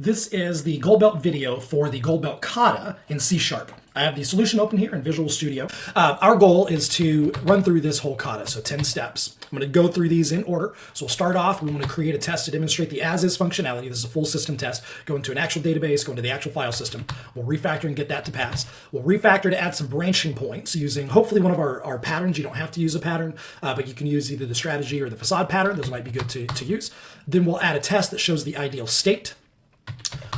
This is the Gold Belt video for the Gold Belt Kata in C#. I have the solution open here in Visual Studio. Our goal is to run through this whole Kata, so 10 steps. I'm going to go through these in order. So we'll start off, we want to create a test to demonstrate the as-is functionality. This is a full system test. Go into an actual database, go into the actual file system. We'll refactor and get that to pass. We'll refactor to add some branching points using hopefully one of our patterns. You don't have to use a pattern, but you can use either the strategy or the facade pattern. Those might be good to use. Then we'll add a test that shows the ideal state.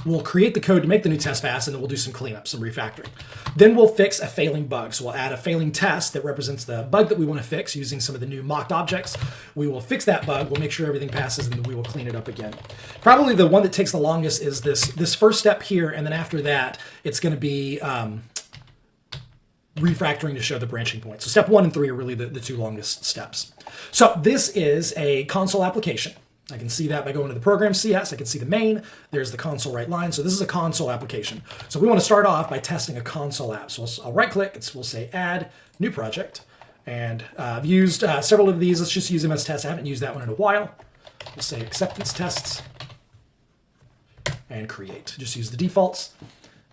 We'll create the code to make the new test pass, and then we'll do some cleanup, some refactoring. Then we'll fix a failing bug. So we'll add a failing test that represents the bug that we want to fix using some of the new mocked objects. We will fix that bug, we'll make sure everything passes, and then we will clean it up again. Probably the one that takes the longest is this first step here, and then after that, it's going to be refactoring to show the branching points. So step 1 and 3 are really the two longest steps. So this is a console application. I can see that by going to the program CS. I can see the main. There's the console right line. So this is a console application. So we want to start off by testing a console app. So I'll right click. We'll say add new project. And I've used several of these. Let's just use them as tests. I haven't used that one in a while. We'll say acceptance tests and create. Just use the defaults.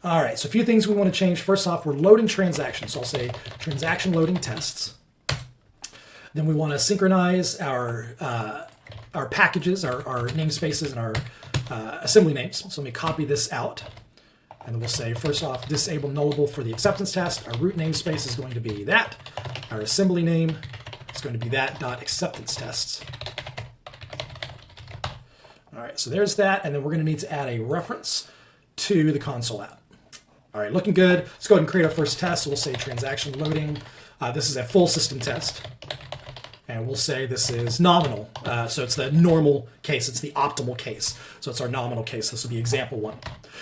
All right. So a few things we want to change. First off, we're loading transactions. So I'll say transaction loading tests. Then we want to synchronize our packages, our namespaces, and our assembly names. So let me copy this out. And then we'll say, first off, disable nullable for the acceptance test. Our root namespace is going to be that. Our assembly name is going to be that.acceptance tests. All right, so there's that. And then we're going to need to add a reference to the console app. All right, looking good. Let's go ahead and create our first test. So we'll say transaction loading. This is a full system test. And we'll say this is nominal. So it's the normal case. It's the optimal case. So it's our nominal case. This will be example 1.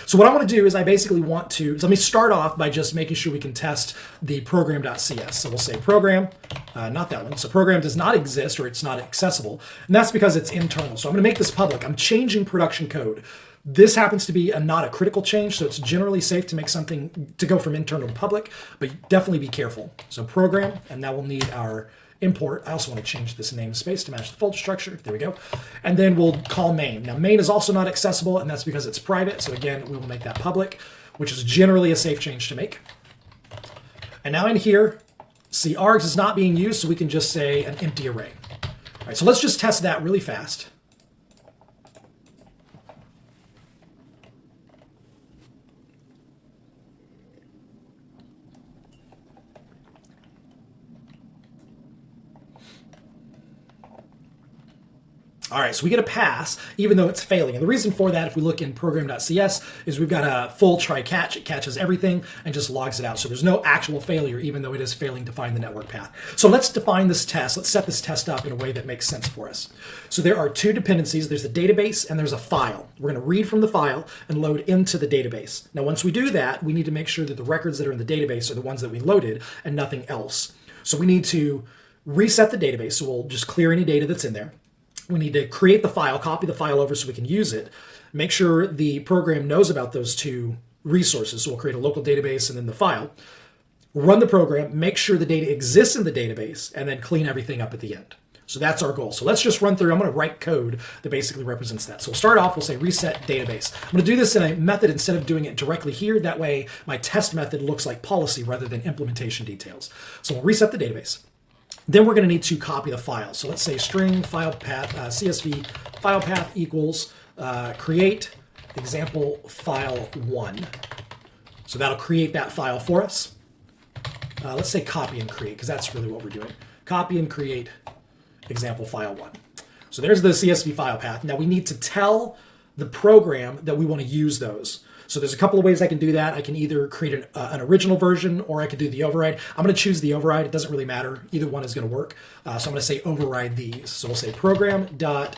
So what I want to do is I basically want to, so let me start off by just making sure we can test the program.cs. So we'll say program, not that one. So program does not exist or it's not accessible. And that's because it's internal. So I'm going to make this public. I'm changing production code. This happens to be not a critical change, so it's generally safe to make something to go from internal to public, but definitely be careful. So program, and now we'll need our import. I also want to change this namespace to match the folder structure. There we go. And then we'll call main. Now main is also not accessible, and that's because it's private. So again, we will make that public, which is generally a safe change to make. And now in here, see args is not being used, so we can just say an empty array. All right, so let's just test that really fast. All right, so we get a pass, even though it's failing. And the reason for that, if we look in program.cs, is we've got a full try catch. It catches everything and just logs it out. So there's no actual failure, even though it is failing to find the network path. So let's define this test. Let's set this test up in a way that makes sense for us. So there are two dependencies. There's a database and there's a file. We're going to read from the file and load into the database. Now, once we do that, we need to make sure that the records that are in the database are the ones that we loaded and nothing else. So we need to reset the database. So we'll just clear any data that's in there. We need to create the file, copy the file over so we can use it. Make sure the program knows about those two resources. So we'll create a local database and then the file. Run the program, make sure the data exists in the database, and then clean everything up at the end. So that's our goal. So let's just run through. I'm going to write code that basically represents that. So we'll start off, we'll say reset database. I'm going to do this in a method instead of doing it directly here. That way my test method looks like policy rather than implementation details. So we'll reset the database. Then we're going to need to copy the file. So let's say string file path, CSV file path equals create example file 1. So that'll create that file for us. Let's say copy and create, because that's really what we're doing. Copy and create example file 1. So there's the CSV file path. Now we need to tell the program that we want to use those. So there's a couple of ways I can do that. I can either create an original version or I could do the override. I'm going to choose the override. It doesn't really matter. Either one is going to work. So I'm going to say override these. So we'll say program.set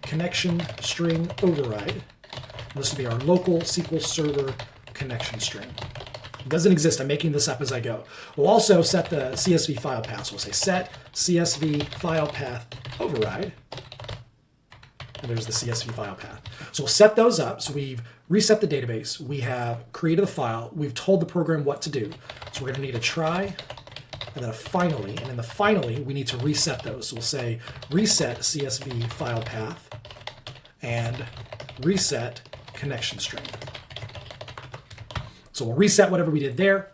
connection string override. And this will be our local SQL Server connection string. It doesn't exist. I'm making this up as I go. We'll also set the CSV file path. So we'll say set CSV file path override. And there's the CSV file path. So we'll set those up. So we've reset the database. We have created the file. We've told the program what to do. So we're going to need a try and then a finally. And in the finally, we need to reset those. So we'll say reset CSV file path and reset connection string. So we'll reset whatever we did there.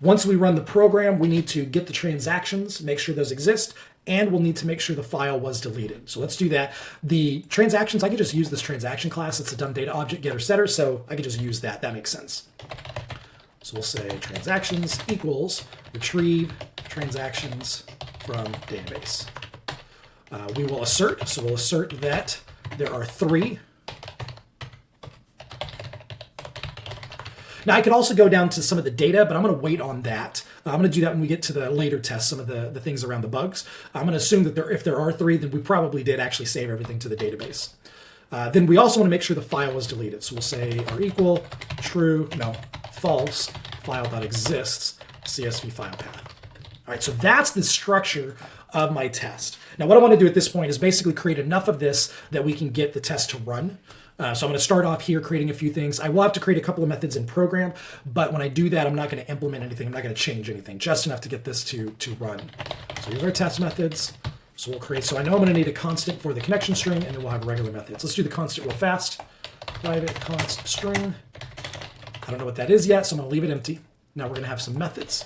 Once we run the program, we need to get the transactions, make sure those exist, and we'll need to make sure the file was deleted. So let's do that. The transactions, I could just use this transaction class. It's a dumb data object getter setter, so I could just use that. That makes sense. So we'll say transactions equals retrieve transactions from database. We will assert, so we'll assert that there are 3. Now I could also go down to some of the data, but I'm going to wait on that. I'm going to do that when we get to the later tests, some of the things around the bugs. I'm going to assume that if there are 3, then we probably did actually save everything to the database. Then we also want to make sure the file was deleted. So we'll say are equal true, no, false, file.exists, CSV file path. All right, so that's the structure of my test. Now what I want to do at this point is basically create enough of this that we can get the test to run. So I'm going to start off here creating a few things. I will have to create a couple of methods in program, but when I do that, I'm not going to implement anything. I'm not going to change anything, just enough to get this to run. So here's our test methods. So we'll create, so I know I'm going to need a constant for the connection string, and then we'll have regular methods. Let's do the constant real fast. Private const string. I don't know what that is yet, so I'm going to leave it empty. Now we're going to have some methods.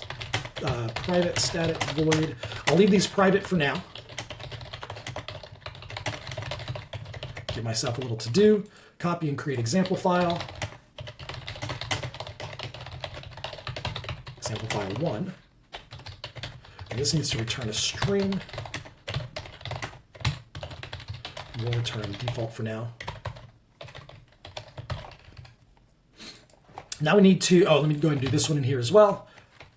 Private static void. I'll leave these private for now. Give myself a little to do. Copy and create example file. Example file 1. And this needs to return a string. We'll return default for now. Now we need to, let me go ahead and do this one in here as well.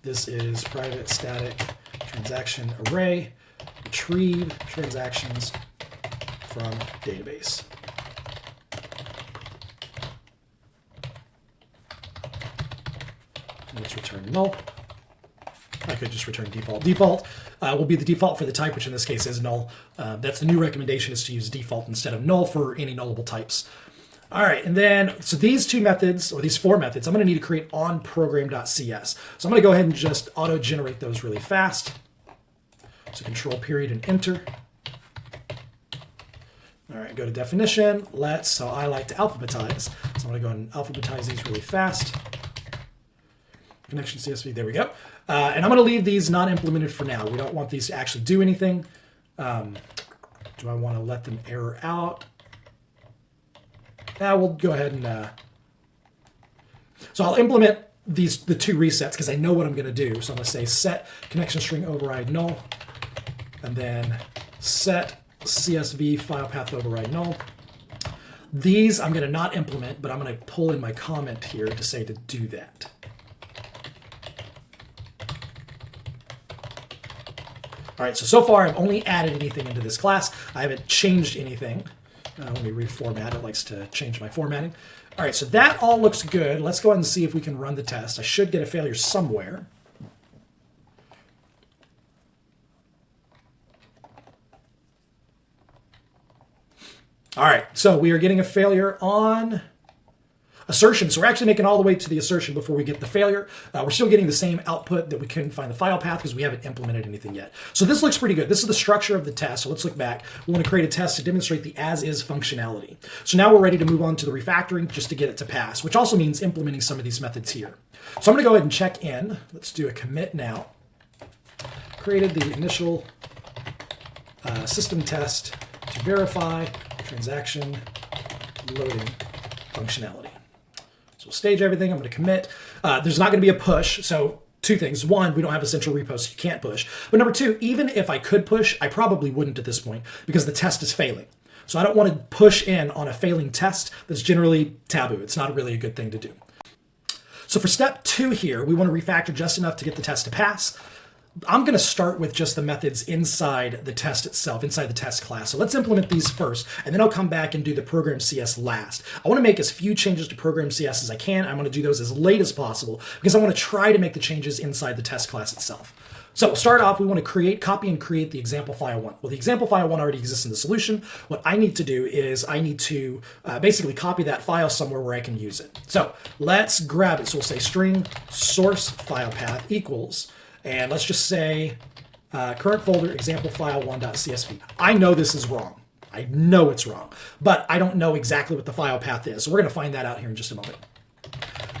This is private static transaction array, retrieve transactions from database. Let's return null. I could just return default. Default will be the default for the type, which in this case is null. That's the new recommendation, is to use default instead of null for any nullable types. All right, and then, so these 2 methods, or these 4 methods, I'm going to need to create on program.cs. So I'm going to go ahead and just auto-generate those really fast. So control period and enter. All right, go to definition. So I like to alphabetize. So I'm going to go and alphabetize these really fast. Connection CSV, there we go. And I'm going to leave these not implemented for now. We don't want these to actually do anything. Do I want to let them error out? We'll go ahead and... So I'll implement the 2 resets because I know what I'm going to do. So I'm going to say set connection string override null, and then set CSV file path override null. These I'm going to not implement, but I'm going to pull in my comment here to say to do that. All right, so far I've only added anything into this class. I haven't changed anything. Let me reformat. It likes to change my formatting. All right, so that all looks good. Let's go ahead and see if we can run the test. I should get a failure somewhere. All right, so we are getting a failure on assertion. So we're actually making all the way to the assertion before we get the failure. We're still getting the same output that we couldn't find the file path because we haven't implemented anything yet. So this looks pretty good. This is the structure of the test. So let's look back. We want to create a test to demonstrate the as-is functionality. So now we're ready to move on to the refactoring just to get it to pass, which also means implementing some of these methods here. So I'm going to go ahead and check in. Let's do a commit now. Created the initial system test to verify transaction loading functionality. So we'll stage everything. I'm going to commit. There's not going to be a push. So 2 things. 1, we don't have a central repo, so you can't push. But number 2, even if I could push, I probably wouldn't at this point because the test is failing. So I don't want to push in on a failing test. That's generally taboo. It's not really a good thing to do. So for step 2 here, we want to refactor just enough to get the test to pass. I'm going to start with just the methods inside the test itself, inside the test class. So let's implement these first, and then I'll come back and do the program CS last. I want to make as few changes to program CS as I can. I'm going to do those as late as possible because I want to try to make the changes inside the test class itself. So we'll start off, we want to copy and create the example file 1. Well, the example file 1 already exists in the solution. What I need to do is I need to basically copy that file somewhere where I can use it. So let's grab it. So we'll say string source file path equals, and let's just say current folder example file 1.csv. I know this is wrong. I know it's wrong, but I don't know exactly what the file path is. So we're going to find that out here in just a moment.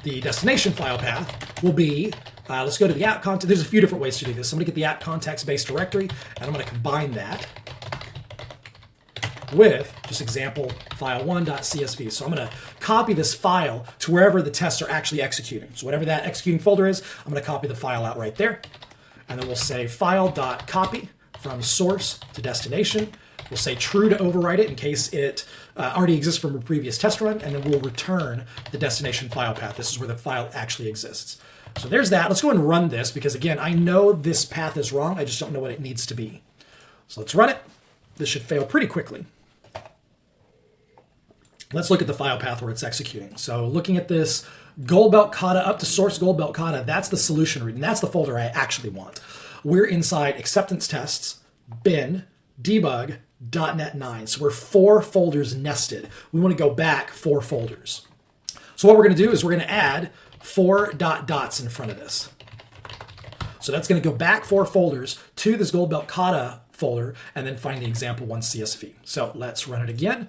The destination file path will be, let's go to the app context. There's a few different ways to do this. I'm going to get the app context base directory, and I'm going to combine that with just example file1.csv. So I'm going to copy this file to wherever the tests are actually executing. So whatever that executing folder is, I'm going to copy the file out right there. And then we'll say file.copy from source to destination. We'll say true to overwrite it in case it already exists from a previous test run, and then we'll return the destination file path. This is where the file actually exists. So there's that. Let's go ahead and run this because, again, I know this path is wrong. I just don't know what it needs to be. So let's run it. This should fail pretty quickly. Let's look at the file path where it's executing. So looking at this gold belt Kata up to source gold belt Kata, that's the solution read, and that's the folder I actually want. We're inside acceptance tests, bin, debug, .NET 9. So we're 4 folders nested. We want to go back 4 folders. So what we're going to do is we're going to add 4 dots in front of this. So that's going to go back 4 folders to this gold belt Kata folder and then find the example 1 CSV. So let's run it again.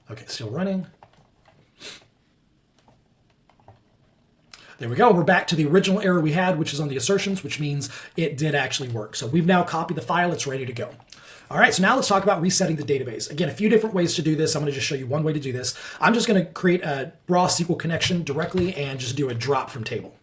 Okay, still running. There we go. We're back to the original error we had, which is on the assertions, which means it did actually work. So we've now copied the file. It's ready to go. All right, so now let's talk about resetting the database. Again, a few different ways to do this. I'm going to just show you one way to do this. I'm just going to create a raw SQL connection directly and just do a drop from table.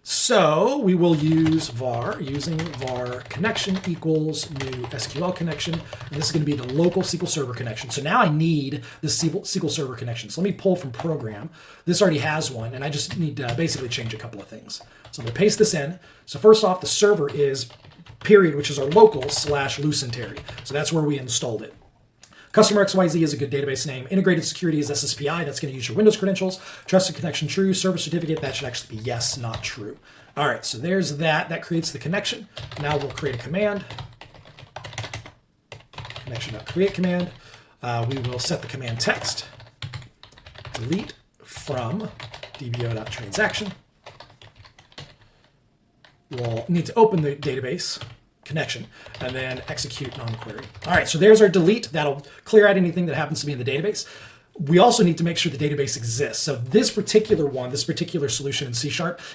So we will use var, using var connection equals new SQL connection. And this is going to be the local SQL Server connection. So now I need the SQL Server connection. So let me pull from program. This already has one, and I just need to basically change a couple of things. So I'm going to paste this in. So first off, the server is period, which is our local /lucentary. So that's where we installed it. Customer XYZ is a good database name. Integrated security is SSPI. That's going to use your Windows credentials. Trusted connection true. Server certificate, that should actually be yes, not true. All right, so there's that. That creates the connection. Now we'll create a command. Connection.create command. We will set the command text. Delete from dbo.transaction. We'll need to open the database connection and then execute non-query. All right, so there's our delete. That'll clear out anything that happens to be in the database. We also need to make sure the database exists. So this particular one, this particular solution in C#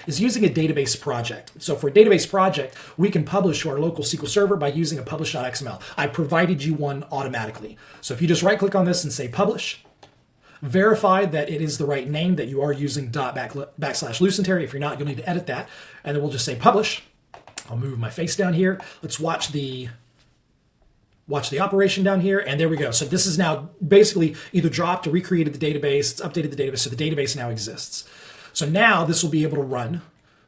is using a database project. So for a database project, we can publish to our local SQL Server by using a publish.xml. I provided you one automatically. So if you just right click on this and say publish, verify that it is the right name, that you are using /lucentary. If you're not, you'll need to edit that. And then we'll just say publish. I'll move my face down here. Let's watch the operation down here, and there we go. So this is now basically either dropped or recreated the database. It's updated the database, so the database now exists. So now this will be able to run.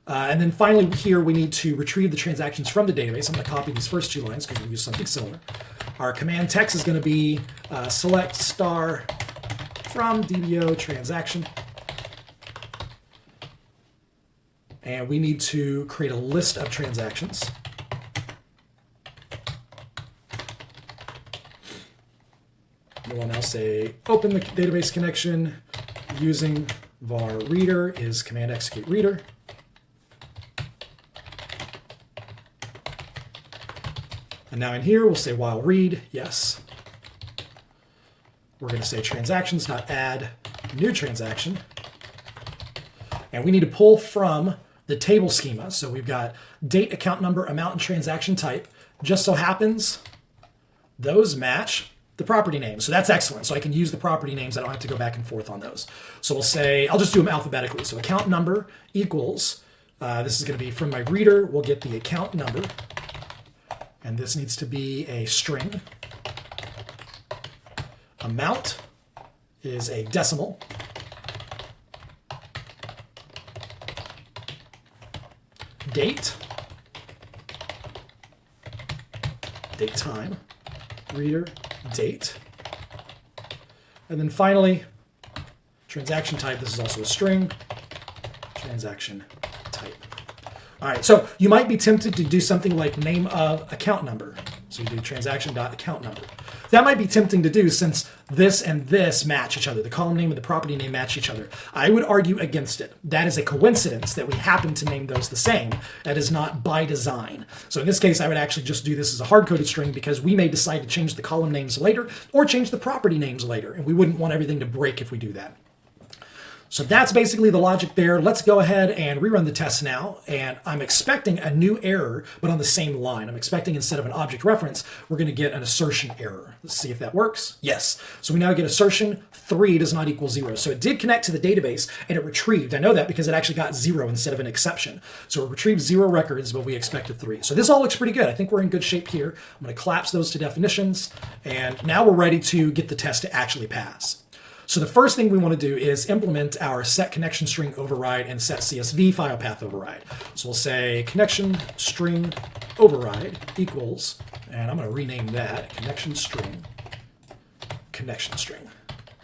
And then finally here we need to retrieve the transactions from the database. I'm going to copy these first 2 lines because we'll use something similar. Our command text is going to be select star from DBO transaction. And we need to create a list of transactions. We'll now say open the database connection using var reader is command execute reader. And now in here, we'll say while read, yes. We're going to say transactions, not add new transaction. And we need to pull from the table schema. So we've got date, account number, amount, and transaction type. Just so happens those match the property name. So that's excellent. So I can use the property names. I don't have to go back and forth on those. So we'll say, I'll just do them alphabetically. So account number equals, this is going to be from my reader, we'll get the account number. And this needs to be a string. Amount is a decimal. Date time, reader, date. And then finally, transaction type, this is also a string, transaction type. All right, so you might be tempted to do something like name of account number. So you do transaction.account number. That might be tempting to do since this and this match each other. The column name and the property name match each other. I would argue against it. That is a coincidence that we happen to name those the same. That is not by design. So in this case, I would actually just do this as a hard-coded string because we may decide to change the column names later or change the property names later. And we wouldn't want everything to break if we do that. So that's basically the logic there. Let's go ahead and rerun the test now. And I'm expecting a new error, but on the same line. I'm expecting instead of an object reference, we're going to get an assertion error. Let's see if that works. Yes. So we now get assertion 3 does not equal 0. So it did connect to the database and it retrieved. I know that because it actually got 0 instead of an exception. So it retrieved 0 records, but we expected 3. So this all looks pretty good. I think we're in good shape here. I'm going to collapse those to definitions. And now we're ready to get the test to actually pass. So the first thing we want to do is implement our set connection string override and set CSV file path override. So we'll say connection string override equals, and I'm going to rename that connection string.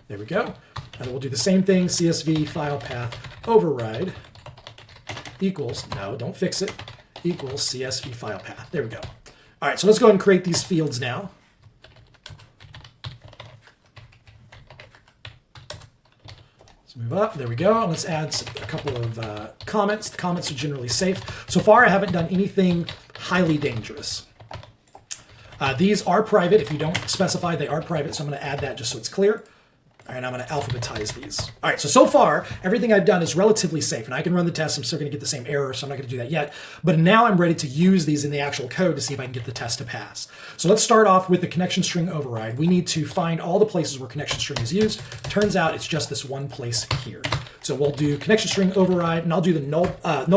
There we go. And then we'll do the same thing, CSV file path override equals, no, don't fix it, equals CSV file path. There we go. All right, so let's go ahead and create these fields now. Let's move up. There we go. Let's add a couple of comments. The comments are generally safe. So far, I haven't done anything highly dangerous. These are private. If you don't specify, they are private. So I'm going to add that just so it's clear. And I'm going to alphabetize these. All right, so far, everything I've done is relatively safe. And I can run the test. I'm still going to get the same error, so I'm not going to do that yet. But now I'm ready to use these in the actual code to see if I can get the test to pass. So let's start off with the connection string override. We need to find all the places where connection string is used. Turns out it's just this one place here. So we'll do connection string override, and I'll do the null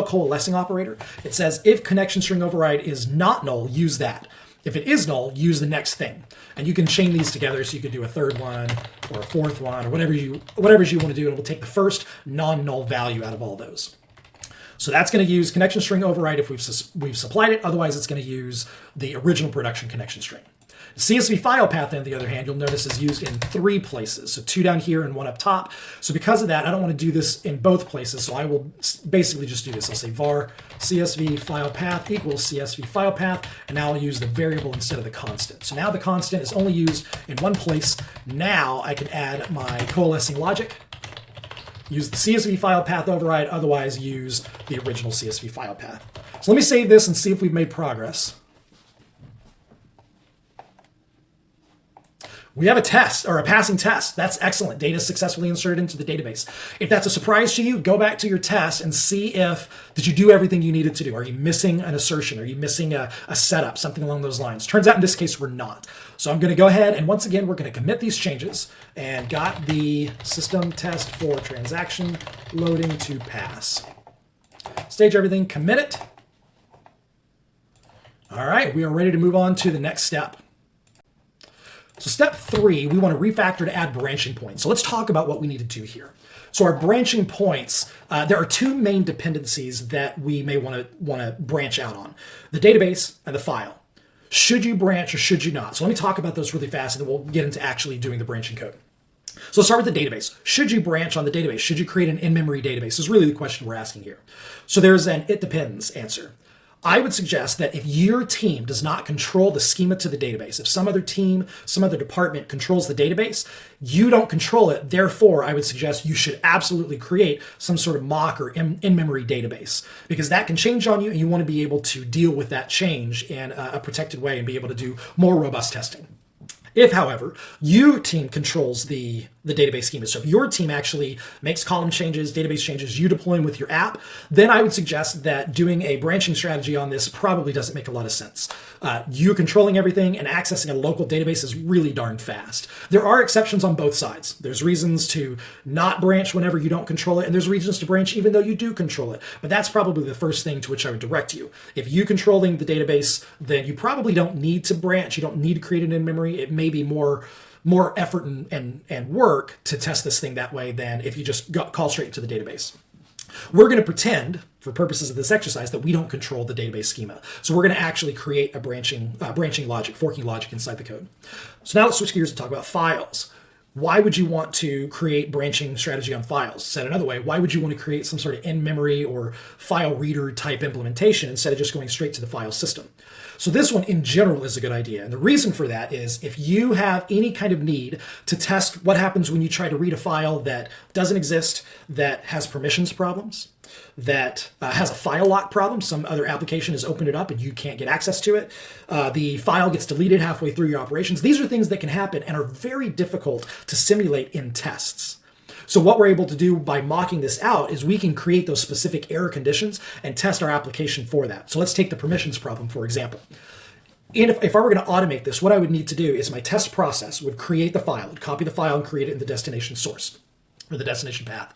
coalescing operator. It says if connection string override is not null, use that. If it is null, use the next thing. And you can chain these together, so you could do a third one or a fourth one or whatever you want to do, and it will take the first non-null value out of all those. So that's going to use connection string override if we've supplied it. Otherwise, it's going to use the original production connection string. CSV file path, on the other hand, you'll notice is used in 3 places. So 2 down here and 1 up top. So because of that, I don't want to do this in both places. So I will basically just do this. I'll say var CSV file path equals CSV file path. And now I'll use the variable instead of the constant. So now the constant is only used in one place. Now I can add my coalescing logic. Use the CSV file path override. Otherwise, use the original CSV file path. So let me save this and see if we've made progress. We have a test, or a passing test. That's excellent. Data successfully inserted into the database. If that's a surprise to you, go back to your test and see did you do everything you needed to do? Are you missing an assertion? Are you missing a setup, something along those lines? Turns out in this case, we're not. So I'm going to go ahead and once again, we're going to commit these changes and got the system test for transaction loading to pass. Stage everything, commit it. All right, we are ready to move on to the next step. So step 3, we want to refactor to add branching points. So let's talk about what we need to do here. So our branching points, there are 2 main dependencies that we may want to branch out on. The database and the file. Should you branch or should you not? So let me talk about those really fast and then we'll get into actually doing the branching code. So let's start with the database. Should you branch on the database? Should you create an in-memory database? Is really the question we're asking here. So there's an it depends answer. I would suggest that if your team does not control the schema to the database, if some other team, some other department controls the database, you don't control it. Therefore, I would suggest you should absolutely create some sort of mock or in-memory database because that can change on you and you want to be able to deal with that change in a protected way and be able to do more robust testing. If, however, your team controls the database schema, so if your team actually makes column changes, database changes, you deploy them with your app, then I would suggest that doing a branching strategy on this probably doesn't make a lot of sense. You controlling everything and accessing a local database is really darn fast. There are exceptions on both sides. There's reasons to not branch whenever you don't control it, and there's reasons to branch even though you do control it. But that's probably the first thing to which I would direct you. If you controlling the database, then you probably don't need to branch. You don't need to create an in-memory. It may be more effort and work to test this thing that way than if you just call straight to the database. We're going to pretend, for purposes of this exercise, that we don't control the database schema. So we're going to actually create a branching logic, forking logic inside the code. So now let's switch gears and talk about files. why would you want to create branching strategy on files? Said another way, why would you want to create some sort of in-memory or file reader type implementation instead of just going straight to the file system? So this one in general is a good idea. And the reason for that is if you have any kind of need to test what happens when you try to read a file that doesn't exist, that has permissions problems, that has a file lock problem, some other application has opened it up and you can't get access to it, the file gets deleted halfway through your operations. These are things that can happen and are very difficult to simulate in tests. So what we're able to do by mocking this out is we can create those specific error conditions and test our application for that. So let's take the permissions problem, for example. And if I were going to automate this, what I would need to do is my test process would create the file, would copy the file and create it in the destination source or the destination path.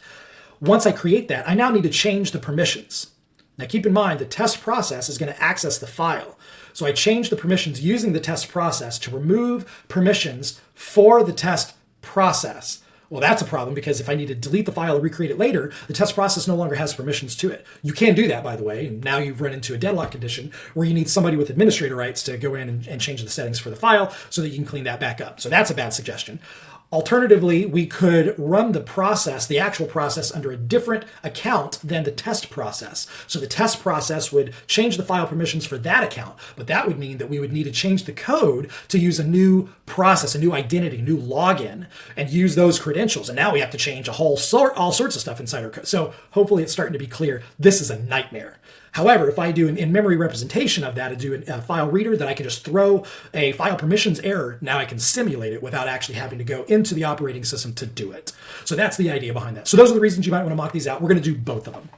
Once I create that, I now need to change the permissions. Now keep in mind, the test process is going to access the file. So I change the permissions using the test process to remove permissions for the test process. Well, that's a problem because if I need to delete the file or recreate it later, the test process no longer has permissions to it. You can do that, by the way. And now you've run into a deadlock condition where you need somebody with administrator rights to go in and change the settings for the file so that you can clean that back up. So that's a bad suggestion. Alternatively, we could run the process, the actual process, under a different account than the test process. So the test process would change the file permissions for that account, but that would mean that we would need to change the code to use a new process, a new identity, new login, and use those credentials. And now we have to change all sorts of stuff inside our code. So hopefully it's starting to be clear. This is a nightmare. However, if I do an in-memory representation of that, I do a file reader, then I can just throw a file permissions error. Now I can simulate it without actually having to go into the operating system to do it. So that's the idea behind that. So those are the reasons you might want to mock these out. We're going to do both of them.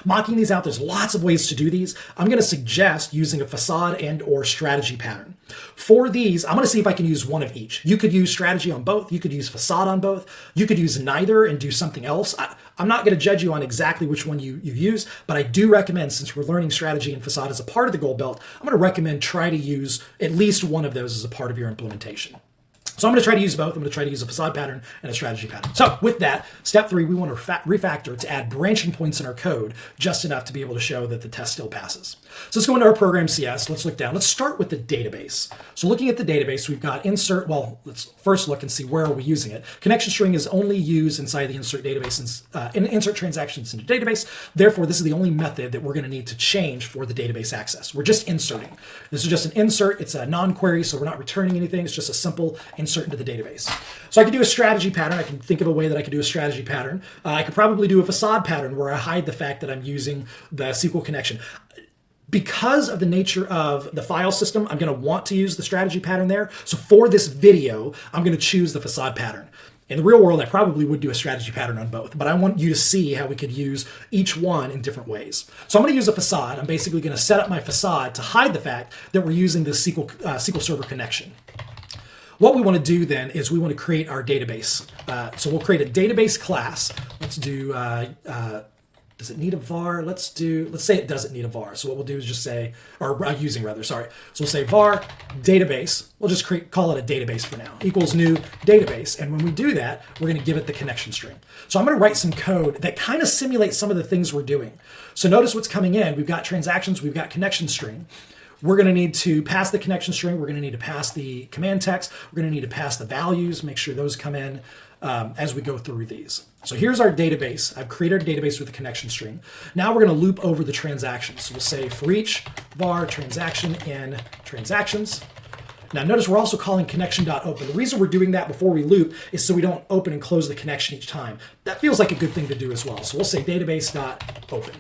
Mocking these out, there's lots of ways to do these. I'm going to suggest using a facade and or strategy pattern. For these, I'm going to see if I can use one of each. You could use strategy on both. You could use facade on both. You could use neither and do something else. I'm not going to judge you on exactly which one you use, but I do recommend, since we're learning strategy and facade as a part of the gold belt, I'm going to recommend try to use at least one of those as a part of your implementation. So I'm going to try to use both. I'm going to try to use a facade pattern and a strategy pattern. So with that, step 3, we want to refactor to add branching points in our code just enough to be able to show that the test still passes. So let's go into our program CS. Let's look down. Let's start with the database. So looking at the database, we've got insert. Well, let's first look and see where are we using it. Connection string is only used inside the insert database and insert transactions into database. Therefore, this is the only method that we're going to need to change for the database access. We're just inserting. This is just an insert. It's a non-query, so we're not returning anything. It's just a simple insert into the database. So I could do a strategy pattern. I can think of a way that I could do a strategy pattern. I could probably do a facade pattern where I hide the fact that I'm using the SQL connection. Because of the nature of the file system, I'm going to want to use the strategy pattern there. So for this video, I'm going to choose the facade pattern. In the real world, I probably would do a strategy pattern on both, but I want you to see how we could use each one in different ways. So I'm going to use a facade. I'm basically going to set up my facade to hide the fact that we're using the SQL Server connection. What we want to do then is we want to create our database. So we'll create a database class. Let's do, does it need a var? Let's say it doesn't need a var. So what we'll do is just say, or using rather, sorry. So we'll say var database. We'll just call it a database for now. Equals new database. And when we do that, we're going to give it the connection string. So I'm going to write some code that kind of simulates some of the things we're doing. So notice what's coming in. We've got transactions. We've got connection string. We're going to need to pass the connection string. We're going to need to pass the command text. We're going to need to pass the values, make sure those come in as we go through these. So here's our database. I've created a database with a connection string. Now we're going to loop over the transactions. So we'll say for each var transaction in transactions. Now notice we're also calling connection.open. The reason we're doing that before we loop is so we don't open and close the connection each time. That feels like a good thing to do as well. So we'll say database.open.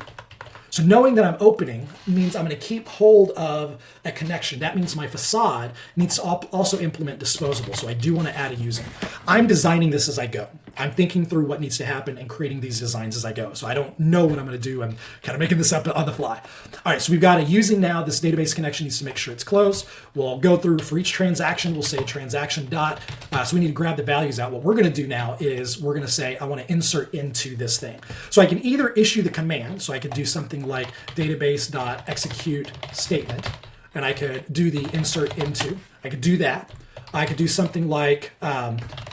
So knowing that I'm opening means I'm going to keep hold of a connection. That means my facade needs to also implement disposable. So I do want to add a user. I'm designing this as I go. I'm thinking through what needs to happen and creating these designs as I go. So I don't know what I'm going to do. I'm kind of making this up on the fly. All right, so we've got a using now. This database connection needs to make sure it's closed. We'll go through for each transaction. We'll say transaction dot. So we need to grab the values out. What we're going to do now is we're going to say I want to insert into this thing. So I can either issue the command. So I could do something like database.execute statement, and I could do the insert into. I could do that. I could do something like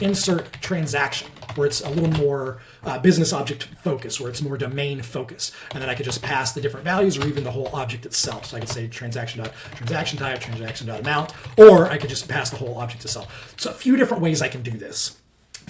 insert transaction, where it's a little more business object focused, where it's more domain focused. And then I could just pass the different values or even the whole object itself. So I could say transaction type, transaction amount, or I could just pass the whole object itself. So a few different ways I can do this.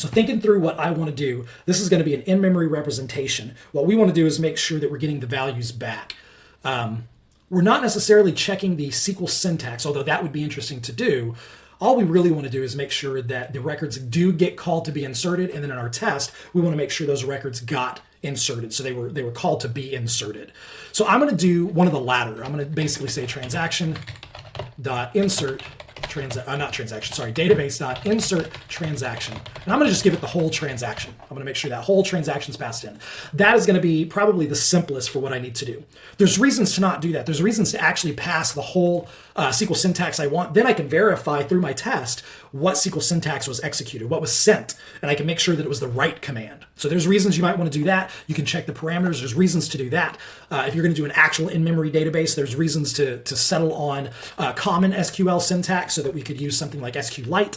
So thinking through what I want to do, this is going to be an in-memory representation. What we want to do is make sure that we're getting the values back. We're not necessarily checking the SQL syntax, although that would be interesting to do. All we really want to do is make sure that the records do get called to be inserted, and then in our test, we want to make sure those records got inserted. So they were called to be inserted. So I'm going to do one of the latter. I'm going to basically say transaction.insert database.insert transaction. And I'm going to just give it the whole transaction. I'm going to make sure that whole transaction is passed in. That is going to be probably the simplest for what I need to do. There's reasons to not do that. There's reasons to actually pass the whole SQL syntax I want. Then I can verify through my test what SQL syntax was executed, what was sent, and I can make sure that it was the right command. So there's reasons you might want to do that. You can check the parameters. There's reasons to do that. If you're going to do an actual in-memory database, there's reasons to settle on common SQL syntax so that we could use something like SQLite.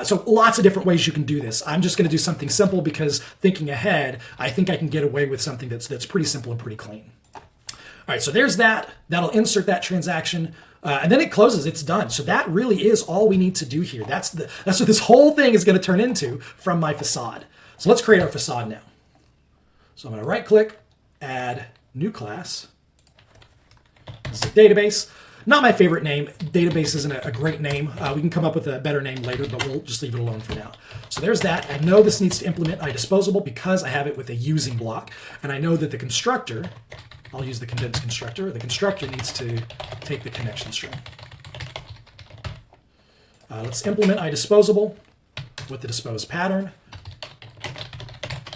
So lots of different ways you can do this. I'm just going to do something simple because thinking ahead, I think I can get away with something that's pretty simple and pretty clean. All right, so there's that. That'll insert that transaction. And then it closes, it's done. So that really is all we need to do here. That's what this whole thing is going to turn into from my facade. So let's create our facade now. So I'm going to right click, add new class. This is a database. Not my favorite name. Database isn't a great name. We can come up with a better name later, but we'll just leave it alone for now. So there's that. I know this needs to implement iDisposable because I have it with a using block. And I know that the constructor, I'll use the condensed constructor. The constructor needs to take the connection string. Let's implement iDisposable with the dispose pattern.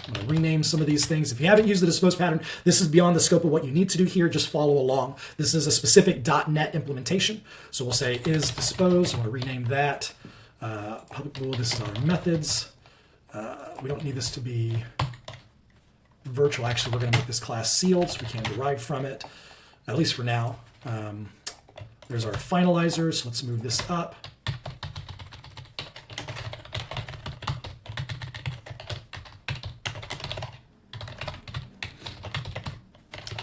I'm going to rename some of these things. If you haven't used the dispose pattern, this is beyond the scope of what you need to do here. Just follow along. This is a specific .NET implementation. So we'll say is dispose. I'm going to rename that. Public rule, this is our methods. We don't need this to be virtual. Actually, we're going to make this class sealed so we can derive from it, at least for now. There's our finalizer, so let's move this up.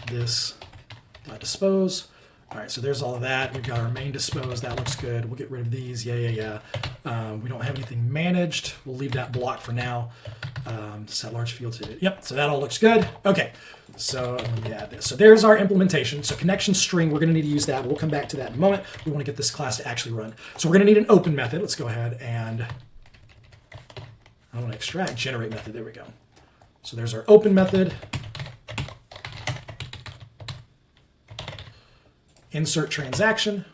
This dispose. All right, so there's all of that. We've got our main dispose. That looks good. We'll get rid of these. Yeah. We don't have anything managed. We'll leave that block for now. Set large field to, yep, so that all looks good. Okay, so let me add this. So there's our implementation. So connection string, we're going to need to use that. We'll come back to that in a moment. We want to get this class to actually run. So we're going to need an open method. Let's go ahead and I want to extract generate method. There we go. So there's our open method. Insert transaction.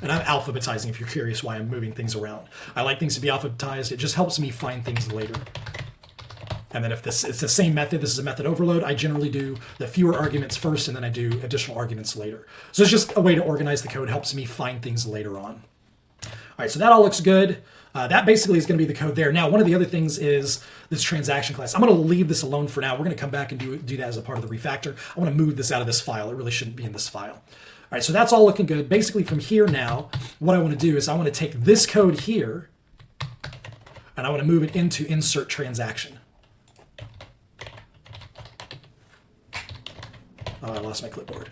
And I'm alphabetizing if you're curious why I'm moving things around. I like things to be alphabetized. It just helps me find things later. And then if it's the same method, this is a method overload, I generally do the fewer arguments first and then I do additional arguments later. So it's just a way to organize the code. It helps me find things later on. All right, so that all looks good. That basically is going to be the code there. Now, one of the other things is this transaction class. I'm going to leave this alone for now. We're going to come back and do that as a part of the refactor. I want to move this out of this file. It really shouldn't be in this file. All right, so that's all looking good. Basically, from here now, what I want to do is I want to take this code here, and I want to move it into insert transaction. Oh, I lost my clipboard.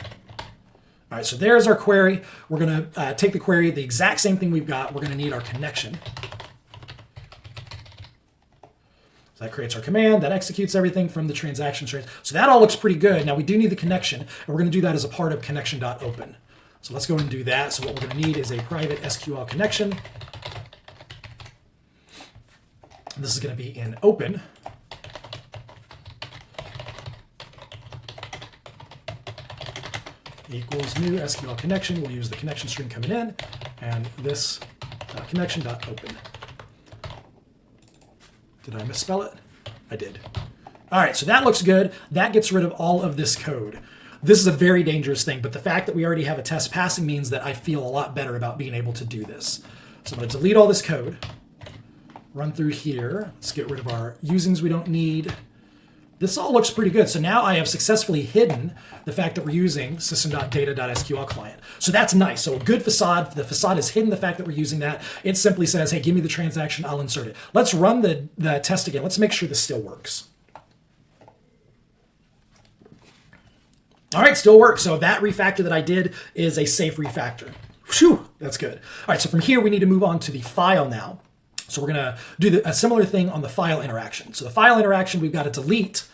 All right, so there's our query. We're going to take the query, the exact same thing we've got. We're going to need our connection. So that creates our command, that executes everything from the transaction string. So that all looks pretty good. Now we do need the connection, and we're going to do that as a part of connection.open. So let's go and do that. So what we're going to need is a private SQL connection. And this is going to be in open. Equals new SQL connection. We'll use the connection string coming in, and this connection.open. Did I misspell it? I did. All right, so that looks good. That gets rid of all of this code. This is a very dangerous thing, but the fact that we already have a test passing means that I feel a lot better about being able to do this. So I'm going to delete all this code, run through here. Let's get rid of our usings we don't need. This all looks pretty good. So now I have successfully hidden the fact that we're using system.data.sql client. So that's nice. So a good facade, the facade has hidden the fact that we're using that. It simply says, hey, give me the transaction, I'll insert it. Let's run the test again. Let's make sure this still works. All right, still works. So that refactor that I did is a safe refactor. Whew, that's good. All right, so from here we need to move on to the file now. So we're going to do a similar thing on the file interaction. So the file interaction, we've got to delete.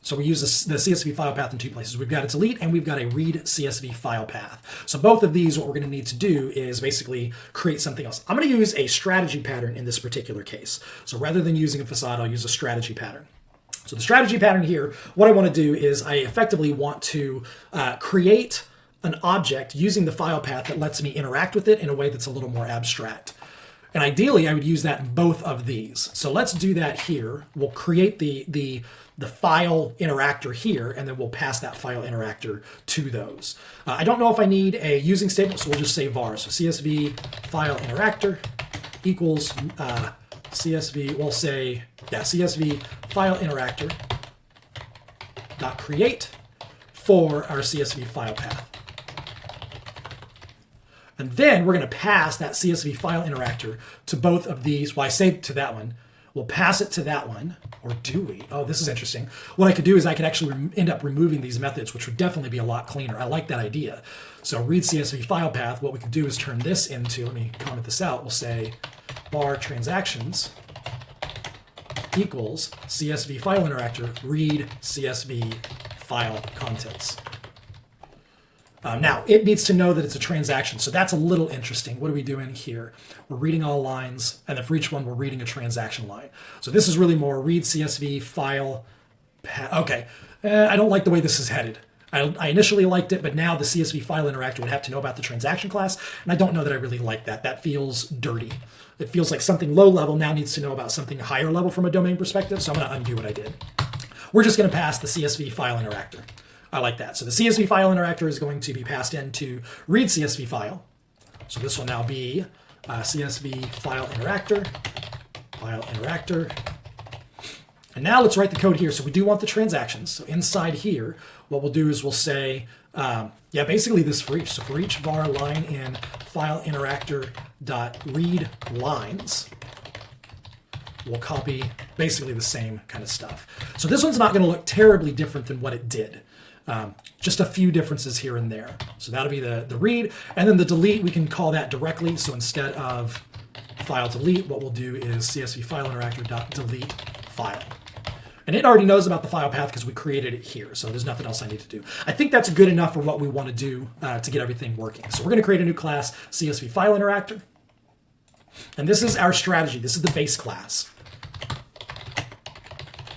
So we use the CSV file path in two places. We've got a delete and we've got a read CSV file path. So both of these, what we're going to need to do is basically create something else. I'm going to use a strategy pattern in this particular case. So rather than using a facade, I'll use a strategy pattern. So the strategy pattern here, what I want to do is I effectively want to create an object using the file path that lets me interact with it in a way that's a little more abstract. And ideally, I would use that in both of these. So let's do that here. We'll create the file interactor here, and then we'll pass that file interactor to those. I don't know if I need a using statement, so we'll just say var. So CSV file interactor equals CSV, we'll say, yeah, CSV file interactor dot create for our CSV file path. And then we're going to pass that CSV file interactor to both of these. Well, I say to that one. We'll pass it to that one. Or do we? Oh, this is interesting. What I could do is I could actually end up removing these methods, which would definitely be a lot cleaner. I like that idea. So read CSV file path. What we could do is turn this into, let me comment this out. We'll say var transactions equals CSV file interactor read CSV file contents. Now, it needs to know that it's a transaction, so that's a little interesting. What are we doing here? We're reading all lines, and then for each one, we're reading a transaction line. So this is really more read CSV file. Okay, I don't like the way this is headed. I initially liked it, but now the CSV file interactor would have to know about the transaction class, and I don't know that I really like that. That feels dirty. It feels like something low level now needs to know about something higher level from a domain perspective, so I'm going to undo what I did. We're just going to pass the CSV file interactor. I like that. So the CSV file interactor is going to be passed into read CSV file. So this will now be CSV file interactor. And now let's write the code here. So we do want the transactions. So inside here, what we'll do is we'll say, yeah, basically this for each. So for each var line in file interactor dot read lines, we'll copy basically the same kind of stuff. So this one's not going to look terribly different than what it did. Just a few differences here and there. So that'll be the read. And then the delete, we can call that directly. So instead of file delete, what we'll do is CSV file interactor dot delete file. And it already knows about the file path because we created it here. So there's nothing else I need to do. I think that's good enough for what we want to do to get everything working. So we're going to create a new class, CSV file interactor. And this is our strategy. This is the base class.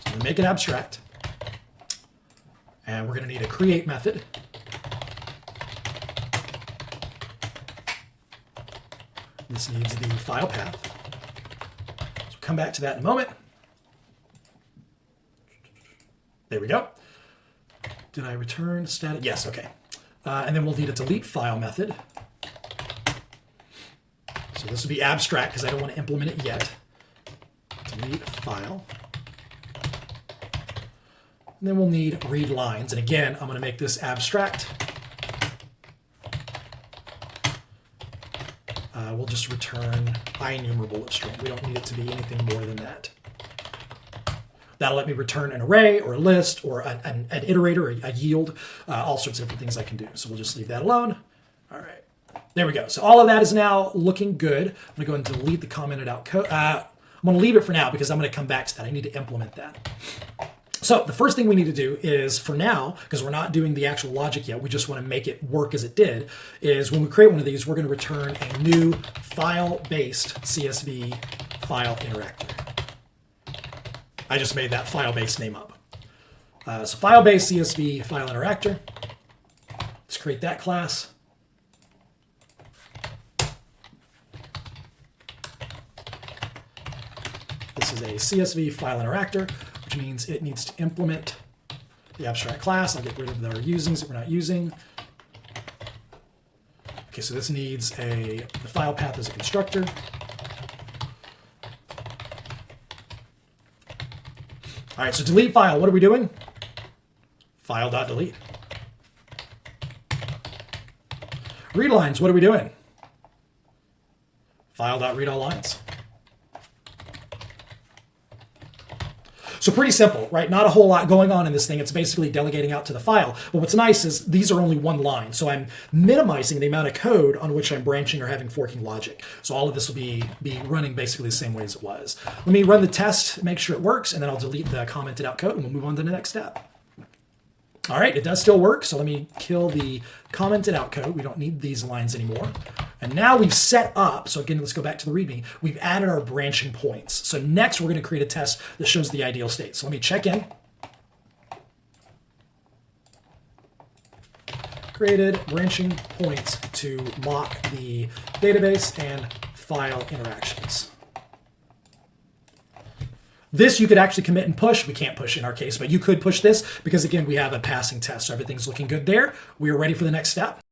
So we make it abstract. And we're going to need a create method. This needs the file path. So come back to that in a moment. There we go. Did I return static? Yes, okay. And then we'll need a delete file method. So this will be abstract because I don't want to implement it yet. Delete file. And then we'll need read lines. And again, I'm going to make this abstract. We'll just return IEnumerable of string. We don't need it to be anything more than that. That'll let me return an array or a list or an iterator, a yield, all sorts of different things I can do. So we'll just leave that alone. All right, there we go. So all of that is now looking good. I'm going to go ahead and delete the commented out code. I'm going to leave it for now because I'm going to come back to that. I need to implement that. So the first thing we need to do is, for now, because we're not doing the actual logic yet, we just want to make it work as it did, is when we create one of these, we're going to return a new file-based CSV file interactor. I just made that file-based name up. So file-based CSV file interactor. Let's create that class. This is a CSV file interactor, which means it needs to implement the abstract class. I'll get rid of our usings that we're not using. Okay, so this needs the file path as a constructor. All right, so delete file, what are we doing? File.delete. Read lines, what are we doing? File.read all lines. So pretty simple, right? Not a whole lot going on in this thing. It's basically delegating out to the file. But what's nice is these are only one line. So I'm minimizing the amount of code on which I'm branching or having forking logic. So all of this will be running basically the same way as it was. Let me run the test, make sure it works, and then I'll delete the commented out code and we'll move on to the next step. All right, it does still work. So let me kill the commented out code. We don't need these lines anymore. And now we've set up, so again, let's go back to the README. We've added our branching points. So next we're going to create a test that shows the ideal state. So let me check in. Created branching points to mock the database and file interactions. This you could actually commit and push. We can't push in our case, but you could push this because, again, we have a passing test. So everything's looking good there. We are ready for the next step.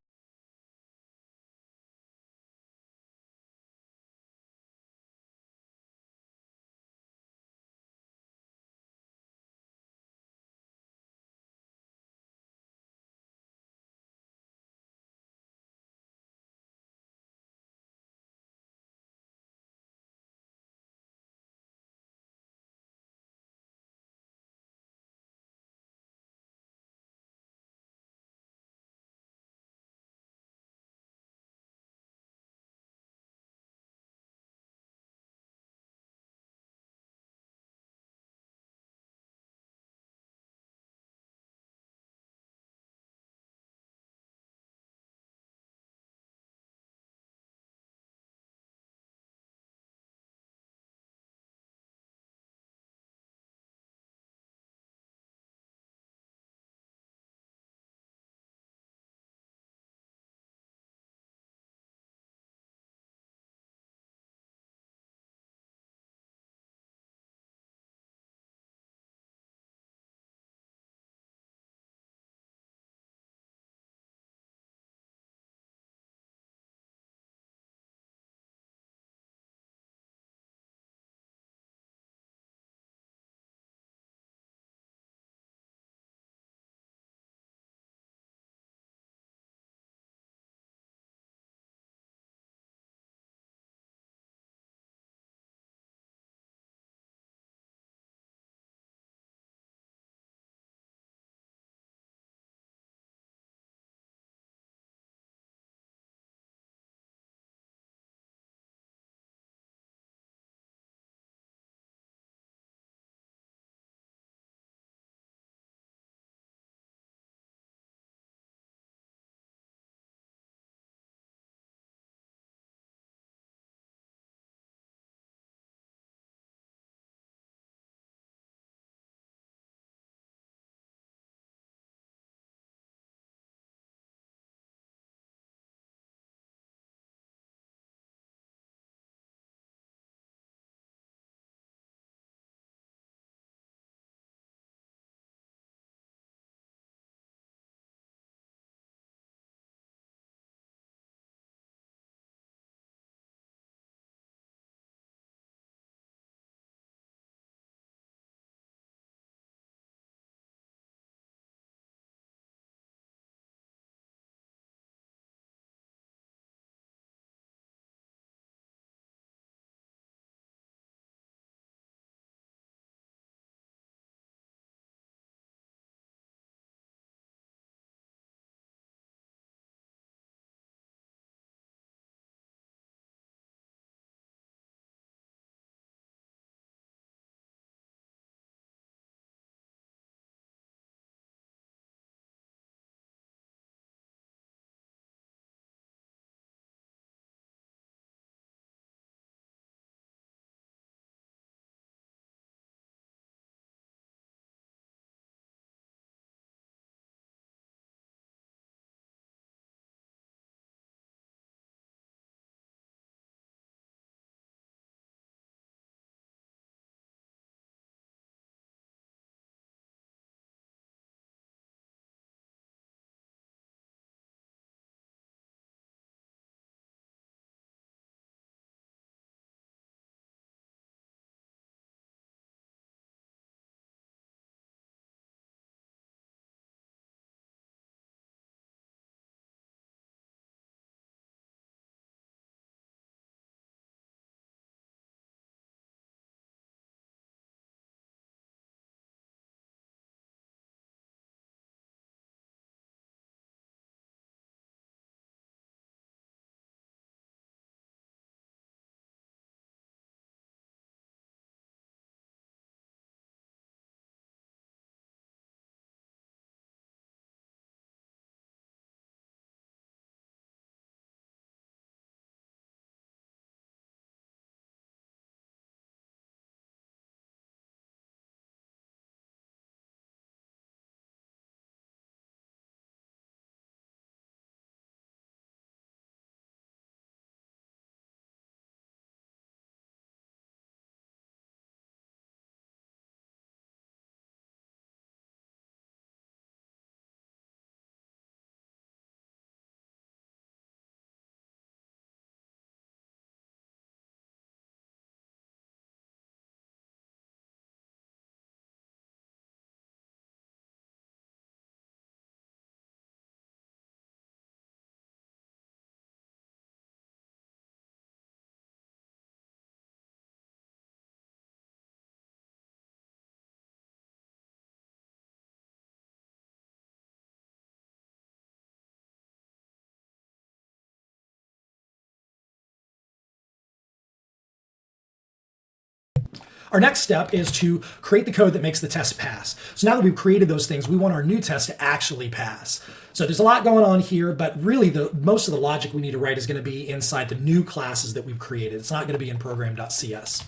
Our next step is to create the code that makes the test pass. So now that we've created those things, we want our new test to actually pass. So there's a lot going on here, but really most of the logic we need to write is going to be inside the new classes that we've created. It's not going to be in program.cs.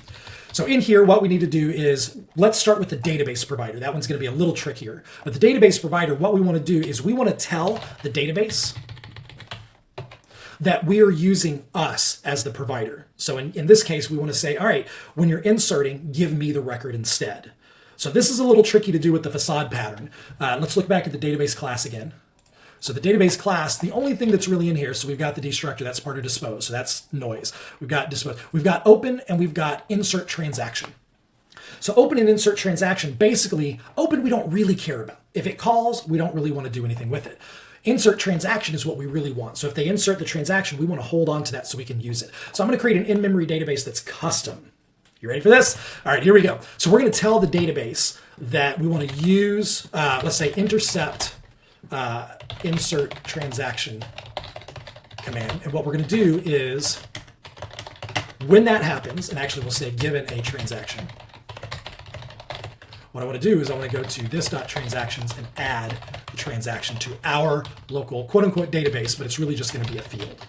So in here, what we need to do is, let's start with the database provider. That one's going to be a little trickier. But the database provider, what we want to do is we want to tell the database that we are using us as the provider. So in this case, we want to say, all right, when you're inserting, give me the record instead. So this is a little tricky to do with the facade pattern. Let's look back at the database class again. So the database class, the only thing that's really in here, so we've got the destructor, that's part of dispose, so that's noise. We've got dispose, we've got open, and we've got insert transaction. So open and insert transaction, basically, open we don't really care about. If it calls, we don't really want to do anything with it. Insert transaction is what we really want. So if they insert the transaction, we want to hold on to that so we can use it. So I'm going to create an in-memory database that's custom. You ready for this? All right, here we go. So we're going to tell the database that we want to use, let's say, intercept insert transaction command. And what we're going to do is, when that happens, and actually we'll say given a transaction, what I want to do is I want to go to this.transactions and add the transaction to our local quote-unquote database, but it's really just going to be a field.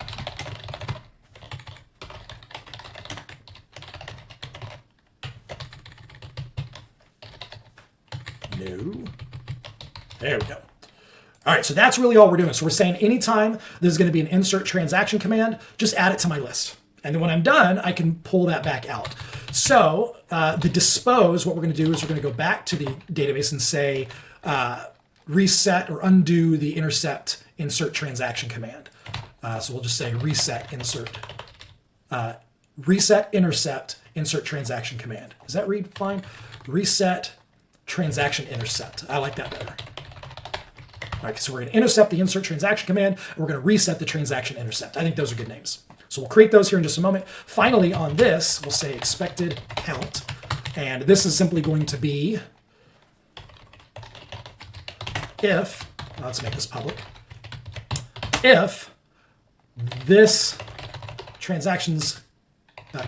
No. There we go. All right, so that's really all we're doing. So we're saying anytime there's going to be an insert transaction command, just add it to my list. And then when I'm done, I can pull that back out. So the dispose, what we're going to do is we're going to go back to the database and say reset or undo the intercept insert transaction command. So we'll just say reset intercept insert transaction command. Does that read fine? Reset transaction intercept. I like that better. All right, so we're going to intercept the insert transaction command, and we're going to reset the transaction intercept. I think those are good names. So we'll create those here in just a moment. Finally, on this, we'll say expected count. And this is simply going to be if, let's make this public, if this transactions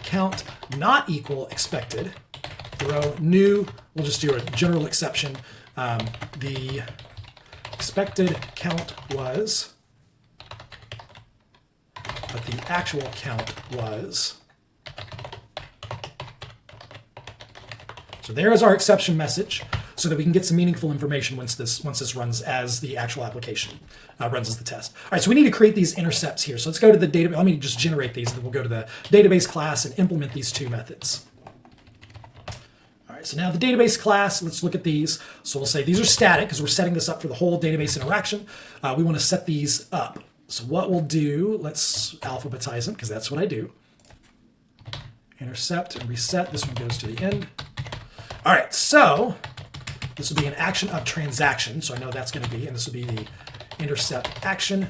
count not equal expected, throw new, we'll just do a general exception. The expected count was, but the actual count was. So there is our exception message, so that we can get some meaningful information once this runs as the actual application, runs as the test. All right, so we need to create these intercepts here. So let's go to the database. Let me just generate these, and then we'll go to the database class and implement these two methods. All right, so now the database class, let's look at these. So we'll say these are static because we're setting this up for the whole database interaction. We want to set these up. So what we'll do, let's alphabetize them because that's what I do. Intercept and reset. This one goes to the end. All right, so this will be an action of transaction. So I know that's going to be, and this will be the intercept action.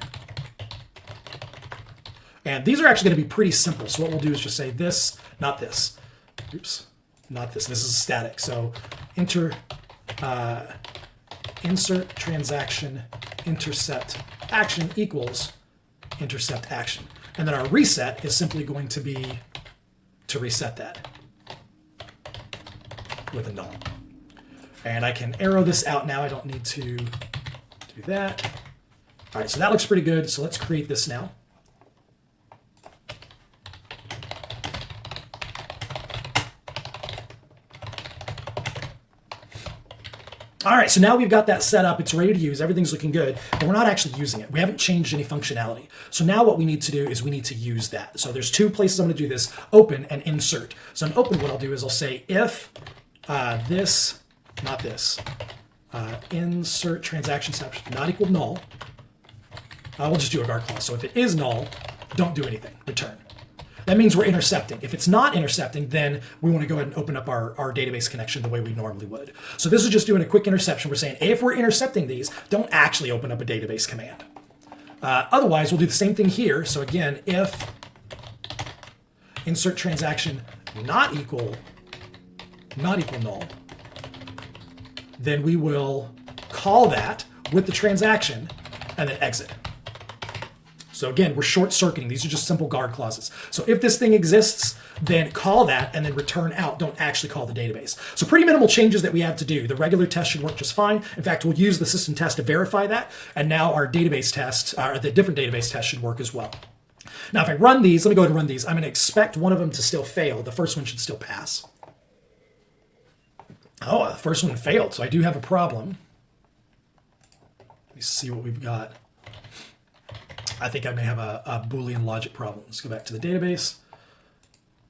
And these are actually going to be pretty simple. So what we'll do is just say this, not this. Oops, not this. This is static. So insert transaction intercept action equals intercept action. And then our reset is simply going to be to reset that with a null. And I can arrow this out now. I don't need to do that. All right, so that looks pretty good. So let's create this now. All right, so now we've got that set up. It's ready to use. Everything's looking good, but we're not actually using it. We haven't changed any functionality. So now what we need to do is we need to use that. So there's two places I'm going to do this, open and insert. So in open, what I'll do is I'll say if this, not this, insert transaction step not equal null. We'll just do a guard clause. So if it is null, don't do anything, return. That means we're intercepting. If it's not intercepting, then we want to go ahead and open up our database connection the way we normally would. So this is just doing a quick interception. We're saying if we're intercepting these, don't actually open up a database command. Otherwise, we'll do the same thing here. So again, if insert transaction not equal null, then we will call that with the transaction and then exit. So again, we're short circuiting. These are just simple guard clauses. So if this thing exists, then call that and then return out. Don't actually call the database. So pretty minimal changes that we have to do. The regular test should work just fine. In fact, we'll use the system test to verify that. And now our database test, or the different database test should work as well. Now, if I run these, let me go ahead and run these. I'm going to expect one of them to still fail. The first one should still pass. Oh, the first one failed. So I do have a problem. Let me see what we've got. I think I may have a Boolean logic problem. Let's go back to the database.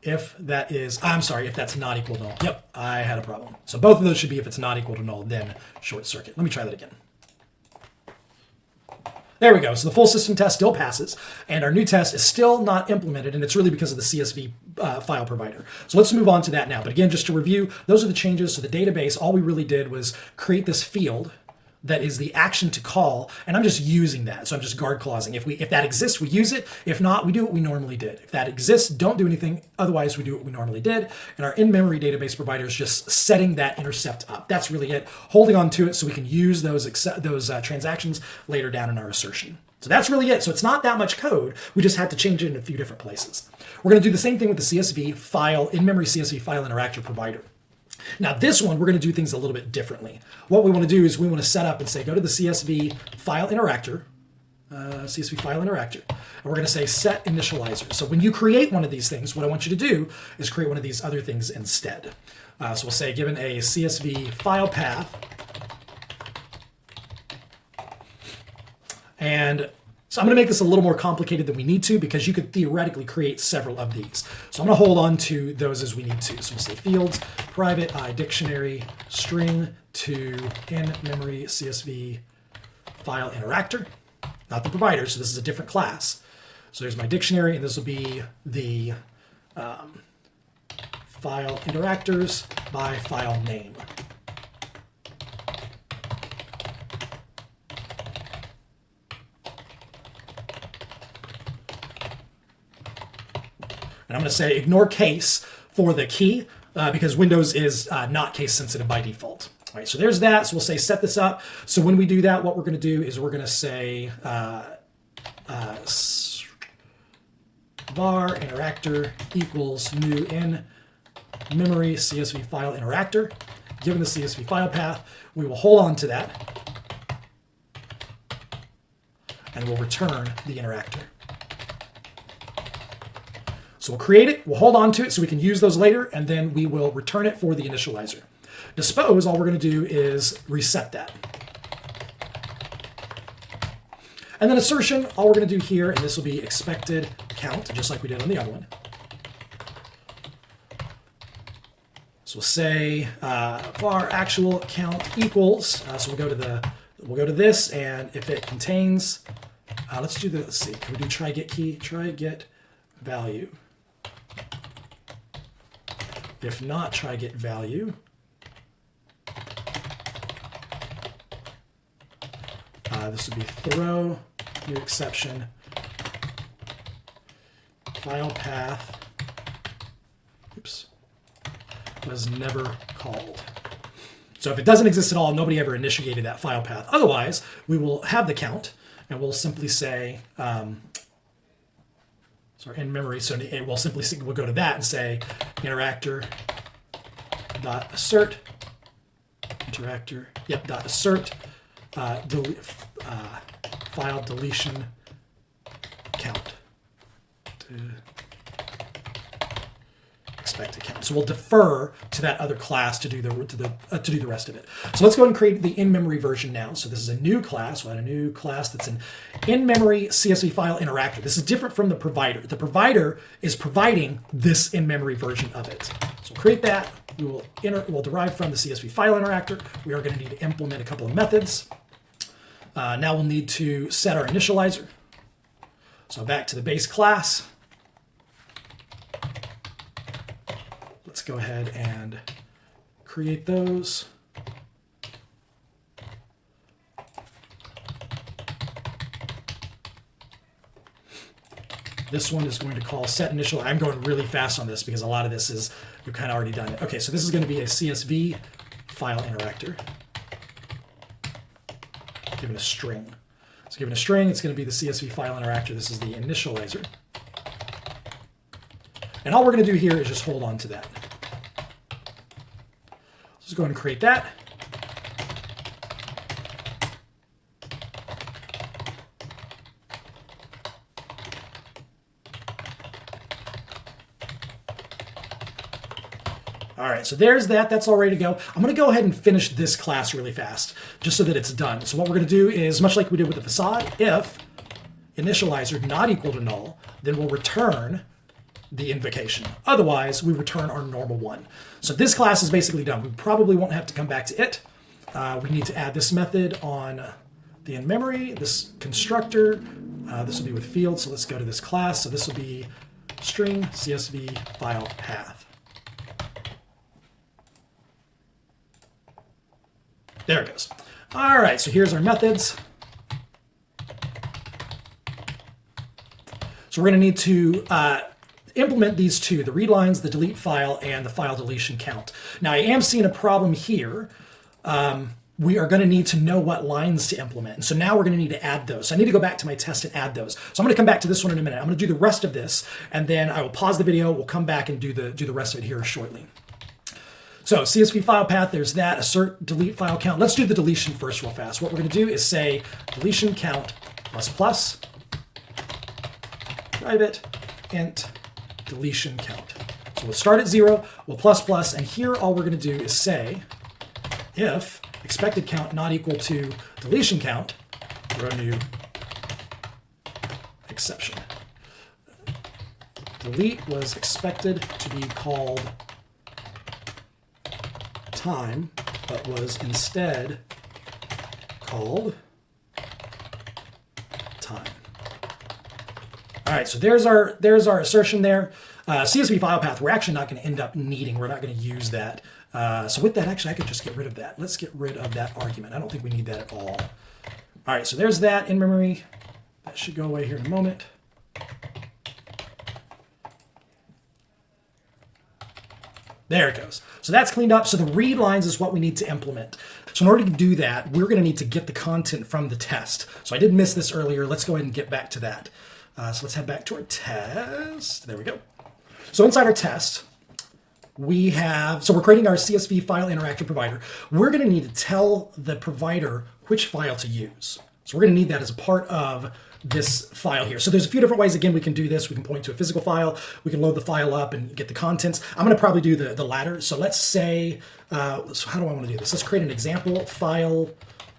If that is, I'm sorry, if that's not equal to null. Yep, I had a problem. So both of those should be if it's not equal to null, then short circuit. Let me try that again. There we go. So the full system test still passes, and our new test is still not implemented, and it's really because of the CSV file provider. So let's move on to that now. But again, just to review, those are the changes. So the database, all we really did was create this field that is the action to call, and I'm just using that. So I'm just guard clausing. If that exists, we use it. If not, we do what we normally did. If that exists, don't do anything. Otherwise, we do what we normally did. And our in-memory database provider is just setting that intercept up. That's really it. Holding on to it so we can use those transactions later down in our assertion. So that's really it. So it's not that much code. We just had to change it in a few different places. We're going to do the same thing with the CSV file, in-memory CSV file interactor provider. Now this one, we're going to do things a little bit differently. What we want to do is we want to set up and say, go to the CSV file interactor, and we're going to say set initializer. So when you create one of these things, what I want you to do is create one of these other things instead. So we'll say, given a CSV file path, and so I'm going to make this a little more complicated than we need to because you could theoretically create several of these. So I'm going to hold on to those as we need to. So we'll say fields, private dictionary, string to in-memory CSV file interactor, not the provider. So this is a different class. So there's my dictionary, and this will be the file interactors by file name. And I'm going to say ignore case for the key because Windows is not case sensitive by default. All right, so there's that. So we'll say set this up. So when we do that, what we're going to do is we're going to say var interactor equals new in memory CSV file interactor. Given the CSV file path, we will hold on to that and we'll return the interactor. So we'll create it, we'll hold on to it so we can use those later, and then we will return it for the initializer. Dispose, all we're going to do is reset that. And then assertion, all we're going to do here, and this will be expected count, just like we did on the other one. So we'll say var actual count equals, so we'll go to this, and if it contains, let's see, can we do try get key, try get value. If not, try get value. This would be throw, new exception, file path, oops, was never called. So if it doesn't exist at all, nobody ever initiated that file path. Otherwise, we will have the count, and we'll simply say, in memory, so we'll go to that and say interactor dot assert interactor dot assert file deletion count to expected count. So we'll defer to that other class to do the rest of it. So let's go ahead and create the in-memory version now. So this is a new class. We'll add a new class that's an in-memory CSV file interactor. This is different from the provider. The provider is providing this in-memory version of it. So we'll create that. We'll derive from the CSV file interactor. We are going to need to implement a couple of methods. Now we'll need to set our initializer. So back to the base class. Let's go ahead and create those. This one is going to call set initial. I'm going really fast on this because a lot of this is, you've kind of already done it. Okay, so this is going to be a CSV file interactor given a string. So So given a string, it's going to be the CSV file interactor. This is the initializer. And all we're going to do here is just hold on to that. Let's go ahead and create that. All right, so there's that. That's all ready to go. I'm going to go ahead and finish this class really fast, just so that it's done. So what we're going to do is, much like we did with the facade, if initializer not equal to null, then we'll return the invocation. Otherwise, we return our normal one. So this class is basically done. We probably won't have to come back to it. We need to add this method on the in-memory, this constructor. This will be with field, so let's go to this class. So this will be string CSV file path. There it goes. All right, so here's our methods. So we're going to need to implement these two, the read lines, the delete file, and the file deletion count. Now, I am seeing a problem here. We are going to need to know what lines to implement. And so now we're going to need to add those. So I need to go back to my test and add those. So I'm going to come back to this one in a minute. I'm going to do the rest of this, and then I will pause the video. We'll come back and do the rest of it here shortly. So CSV file path, there's that, assert delete file count. Let's do the deletion first real fast. What we're going to do is say deletion count plus plus, private int deletion count. So we'll start at 0, we'll plus plus, and here all we're going to do is say if expected count not equal to deletion count, row new exception. Delete was expected to be called time, but was instead called time. All right, so there's our assertion there. CSV file path, we're actually not going to end up needing. We're not going to use that. So with that, actually, I could just get rid of that. Let's get rid of that argument. I don't think we need that at all. All right, so there's that in memory. That should go away here in a moment. There it goes. So that's cleaned up. So the read lines is what we need to implement. So in order to do that, we're going to need to get the content from the test. So I did miss this earlier. Let's go ahead and get back to that. So let's head back to our test. There we go. So inside our test, we're creating our CSV file interactor provider. We're going to need to tell the provider which file to use. So we're going to need that as a part of this file here. So there's a few different ways, again, we can do this. We can point to a physical file. We can load the file up and get the contents. I'm going to probably do the latter. So let's say, so how do I want to do this? Let's create an example file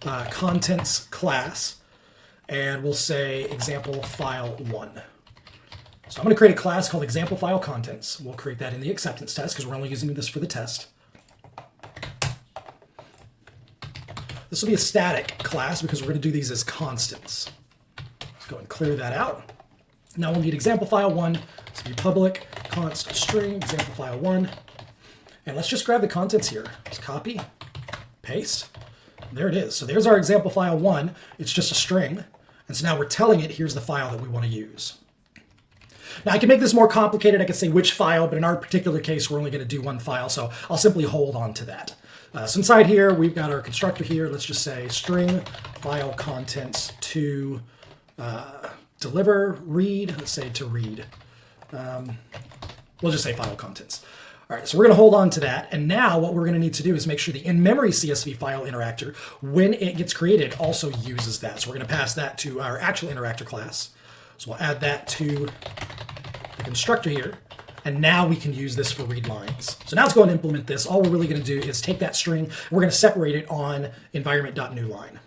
contents class, and we'll say example file 1. So I'm going to create a class called example file contents. We'll create that in the acceptance test because we're only using this for the test. This will be a static class because we're going to do these as constants. Let's go and clear that out. Now we'll need example file 1. This will be public const string example file 1. And let's just grab the contents here. Just copy, paste. There it is. So there's our example file 1. It's just a string. And so now we're telling it, here's the file that we want to use. Now I can make this more complicated. I could say which file, but in our particular case, we're only going to do one file. So I'll simply hold on to that. So inside here, we've got our constructor here. Let's just say string file contents to deliver, read. Let's say to read. We'll just say file contents. All right, so we're going to hold on to that. And now what we're going to need to do is make sure the in-memory CSV file interactor, when it gets created, also uses that. So we're going to pass that to our actual interactor class. So we'll add that to the constructor here. And now we can use this for read lines. So now let's go and implement this. All we're really going to do is take that string, and we're going to separate it on environment.newline.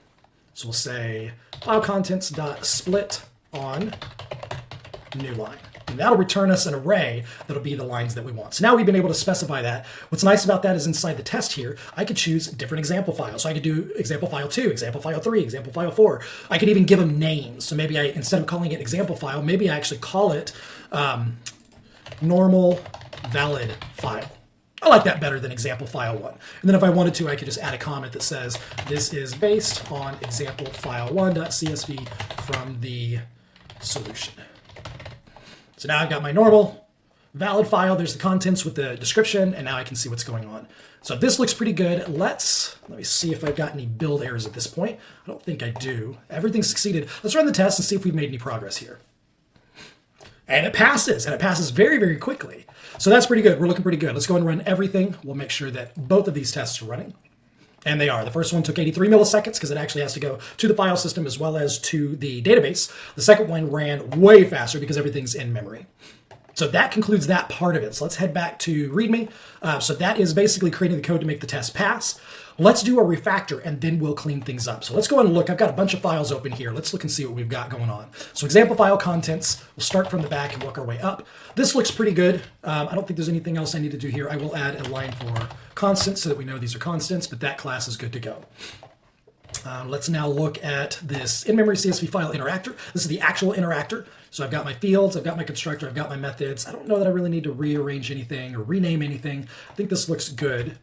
So we'll say file contents.split on newline. And that'll return us an array that'll be the lines that we want. So now we've been able to specify that. What's nice about that is inside the test here, I could choose different example files. So I could do example file 2, example file 3, example file 4. I could even give them names. So maybe instead of calling it example file, maybe I actually call it normal valid file. I like that better than example file 1. And then if I wanted to, I could just add a comment that says, this is based on example file 1.csv from the solution. So now I've got my normal valid file. There's the contents with the description, and now I can see what's going on. So this looks pretty good. Let me see if I've got any build errors at this point. I don't think I do. Everything succeeded. Let's run the test and see if we've made any progress here. And it passes very, very quickly. So that's pretty good. We're looking pretty good. Let's go and run everything. We'll make sure that both of these tests are running. And they are. The first one took 83 milliseconds because it actually has to go to the file system as well as to the database. The second one ran way faster because everything's in memory. So that concludes that part of it. So let's head back to README. So that is basically creating the code to make the test pass. Let's do a refactor and then we'll clean things up. So let's go and look. I've got a bunch of files open here. Let's look and see what we've got going on. So example file contents. We'll start from the back and work our way up. This looks pretty good. I don't think there's anything else I need to do here. I will add a line for constants so that we know these are constants, but that class is good to go. Let's now look at this in-memory CSV file interactor. This is the actual interactor. So I've got my fields, I've got my constructor, I've got my methods. I don't know that I really need to rearrange anything or rename anything. I think this looks good.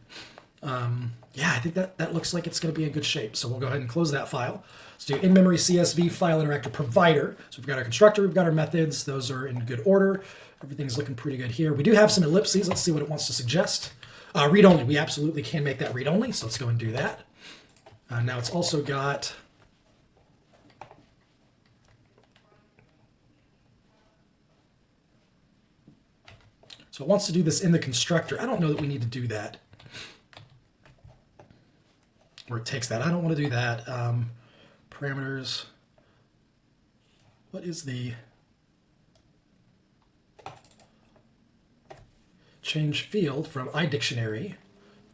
Yeah, I think that looks like it's going to be in good shape. So we'll go ahead and close that file. Let's do in-memory CSV file interactor provider. So we've got our constructor, we've got our methods. Those are in good order. Everything's looking pretty good here. We do have some ellipses. Let's see what it wants to suggest. Read-only. We absolutely can make that read-only. So let's go and do that. Now it's also got so it wants to do this in the constructor. I don't know that we need to do that. Or it takes that. I don't want to do that. Parameters. What is the change field from iDictionary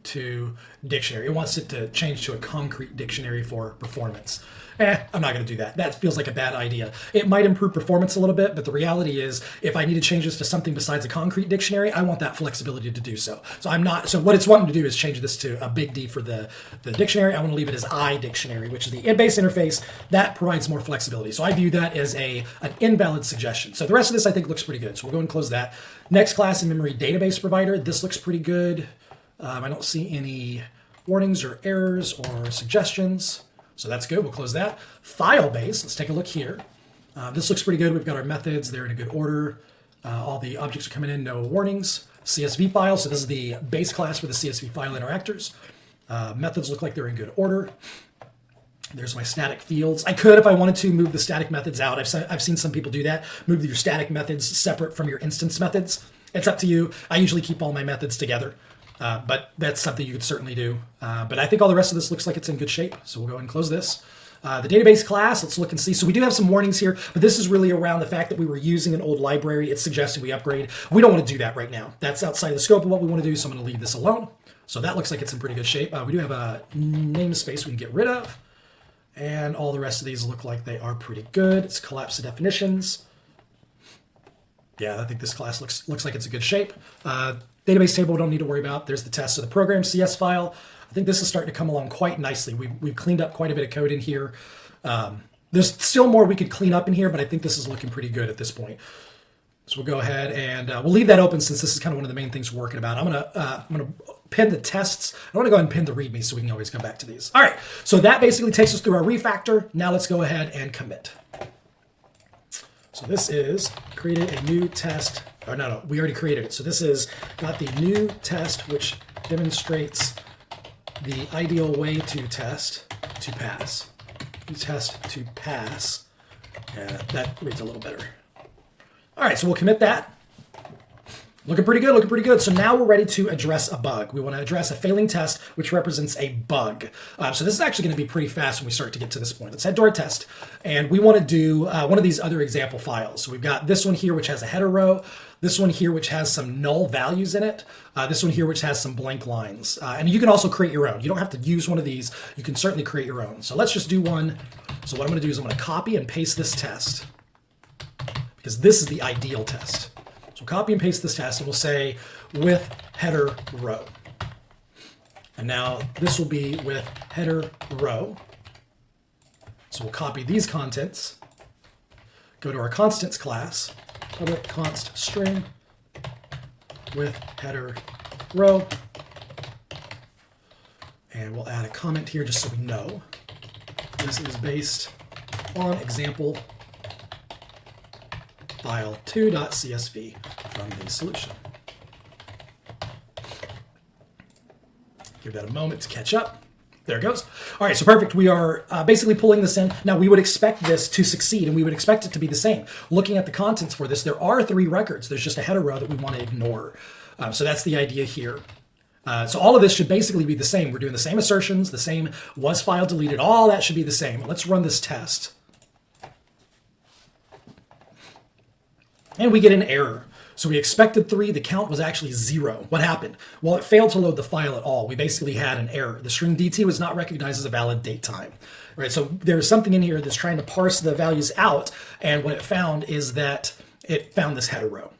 to dictionary? It wants it to change to a concrete dictionary for performance. I'm not going to do that. That feels like a bad idea. It might improve performance a little bit, but the reality is if I need to change this to something besides a concrete dictionary, I want that flexibility to do so. So what it's wanting to do is change this to a big D for the dictionary. I want to leave it as iDictionary, which is the base interface. That provides more flexibility. So I view that as an invalid suggestion. So the rest of this I think looks pretty good. So we'll go and close that. Next class, in-memory database provider. This looks pretty good. I don't see any warnings or errors or suggestions. So that's good. We'll close that. File base. Let's take a look here. This looks pretty good. We've got our methods. They're in a good order. All the objects are coming in. No warnings. CSV file. So this is the base class for the CSV file interactors. Methods look like they're in good order. There's my static fields. I could, if I wanted to, move the static methods out. I've seen some people do that. Move your static methods separate from your instance methods. It's up to you. I usually keep all my methods together. But that's something you could certainly do. But I think all the rest of this looks like it's in good shape. So we'll go ahead and close this. The database class, let's look and see. So we do have some warnings here, but this is really around the fact that we were using an old library. It's suggested we upgrade. We don't want to do that right now. That's outside of the scope of what we want to do, so I'm going to leave this alone. So that looks like it's in pretty good shape. We do have a namespace we can get rid of. And all the rest of these look like they are pretty good. Let's collapse the definitions. Yeah, I think this class looks like it's in good shape. Database table we don't need to worry about. There's the test of the program CS file. I think this is starting to come along quite nicely. We've cleaned up quite a bit of code in here. There's still more we could clean up in here, but I think this is looking pretty good at this point. So we'll go ahead and we'll leave that open since this is kind of one of the main things we're working about. I'm gonna pin the tests. I want to go ahead and pin the README so we can always come back to these. All right, so that basically takes us through our refactor. Now let's go ahead and commit. So this is created a new test. Oh, no, we already created it. So this is got the new test, which demonstrates the ideal way to test to pass. New test to pass. Yeah, that reads a little better. All right, so we'll commit that. Looking pretty good, looking pretty good. So now we're ready to address a bug. We want to address a failing test, which represents a bug. So this is actually going to be pretty fast when we start to get to this point. Let's head to our test. And we want to do one of these other example files. So we've got this one here, which has a header row. This one here, which has some null values in it. This one here, which has some blank lines. And you can also create your own. You don't have to use one of these. You can certainly create your own. So let's just do one. So what I'm going to do is I'm going to copy and paste this test, because this is the ideal test. So copy and paste this test, and we'll say with header row. And now this will be with header row. So we'll copy these contents, go to our constants class, public const string with header row. And we'll add a comment here just so we know. This is based on example file2.csv. from the solution. Give that a moment to catch up. There it goes. All right, so perfect. We are basically pulling this in. Now, we would expect this to succeed, and we would expect it to be the same. Looking at the contents for this, there are 3 records. There's just a header row that we want to ignore. So that's the idea here. So all of this should basically be the same. We're doing the same assertions, the same was file deleted. All that should be the same. Let's run this test. And we get an error. So we expected 3, the count was actually 0. What happened? Well, it failed to load the file at all. We basically had an error. The string DT was not recognized as a valid date time. Right? So there's something in here that's trying to parse the values out, and what it found is that it found this header row.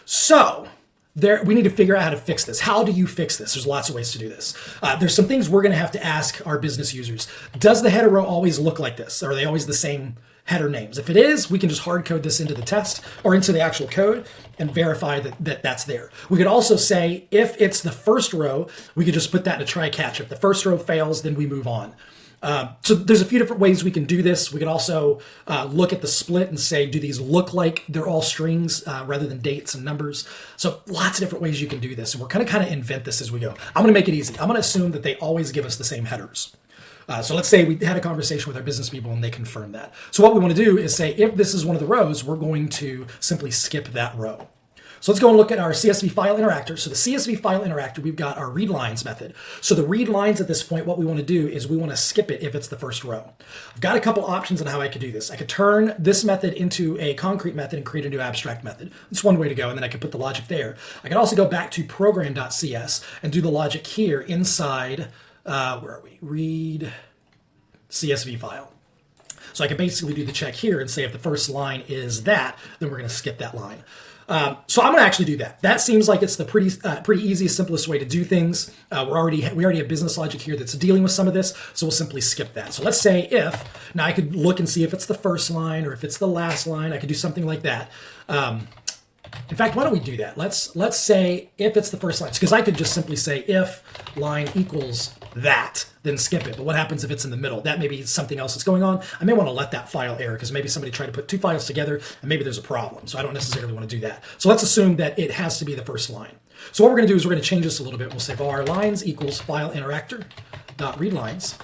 So we need to figure out how to fix this. How do you fix this? There's lots of ways to do this. There's some things we're going to have to ask our business users. Does the header row always look like this? Are they always the same header names? If it is, we can just hard code this into the test or into the actual code and verify that that's there. We could also say if it's the first row, we could just put that in a try catch. If the first row fails, then we move on. So there's a few different ways we can do this. We could also look at the split and say, do these look like they're all strings rather than dates and numbers? So lots of different ways you can do this. And we're going to kind of invent this as we go. I'm going to make it easy. I'm going to assume that they always give us the same headers. So let's say we had a conversation with our business people and they confirm that. So what we want to do is say, if this is one of the rows, we're going to simply skip that row. So let's go and look at our CSV file interactor. So the CSV file interactor, we've got our read lines method. So the read lines at this point, what we want to do is we want to skip it if it's the first row. I've got a couple options on how I could do this. I could turn this method into a concrete method and create a new abstract method. That's one way to go, and then I could put the logic there. I could also go back to program.cs and do the logic here inside, where are we? Read CSV file. So I can basically do the check here and say if the first line is that, then we're going to skip that line. So I'm going to actually do that. That seems like it's the pretty easy, simplest way to do things. We already have business logic here that's dealing with some of this, so we'll simply skip that. So let's say if, now I could look and see if it's the first line or if it's the last line. I could do something like that. In fact, why don't we do that? Let's say if it's the first line, because I could just simply say if line equals that, then skip it. But what happens if it's in the middle? That may be something else that's going on. I may want to let that file error because maybe somebody tried to put 2 files together and maybe there's a problem. So I don't necessarily want to do that. So let's assume that it has to be the first line. So what we're going to do is we're going to change this a little bit. We'll say var lines equals file interactor dot read lines,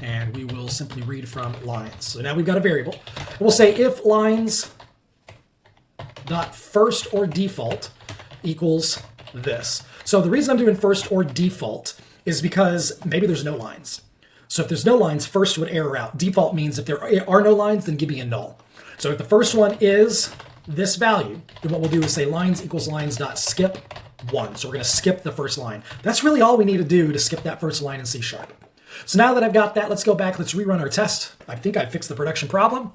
and we will simply read from lines. So now we've got a variable. We'll say if lines dot first or default equals this. So the reason I'm doing first or default is because maybe there's no lines. So if there's no lines, first would error out. Default means if there are no lines, then give me a null. So if the first one is this value, then what we'll do is say lines equals lines dot skip 1. So we're going to skip the first line. That's really all we need to do to skip that first line in C#. So now that I've got that, let's go back. Let's rerun our test. I think I fixed the production problem.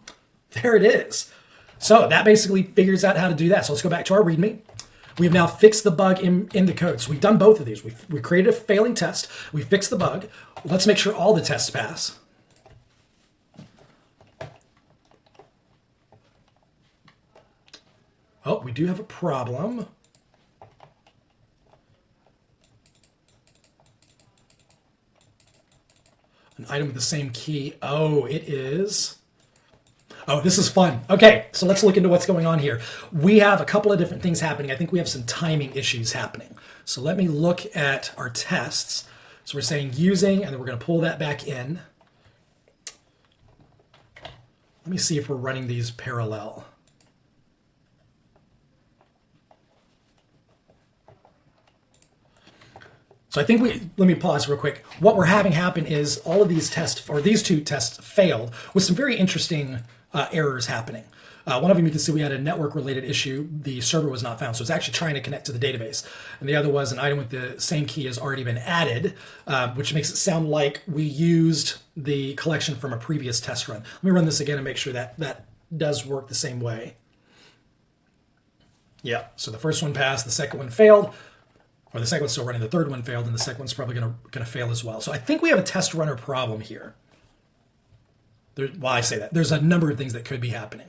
There it is. So that basically figures out how to do that. So let's go back to our README. We've now fixed the bug in the code. So we've done both of these. We created a failing test. We fixed the bug. Let's make sure all the tests pass. Oh, we do have a problem. An item with the same key. Oh, it is. Oh, this is fun. Okay, so let's look into what's going on here. We have a couple of different things happening. I think we have some timing issues happening. So let me look at our tests. So we're saying using, and then we're going to pull that back in. Let me see if we're running these parallel. So I think let me pause real quick. What we're having happen is all of these tests, or these 2 tests failed with some very interesting errors happening. One of them, you can see we had a network-related issue. The server was not found, so it's actually trying to connect to the database. And the other was an item with the same key has already been added, which makes it sound like we used the collection from a previous test run. Let me run this again and make sure that that does work the same way. Yeah, so the first one passed, the second one failed, or the second one's still running, the third one failed, and the second one's probably going to fail as well. So I think we have a test runner problem here. Well, I say that. There's a number of things that could be happening.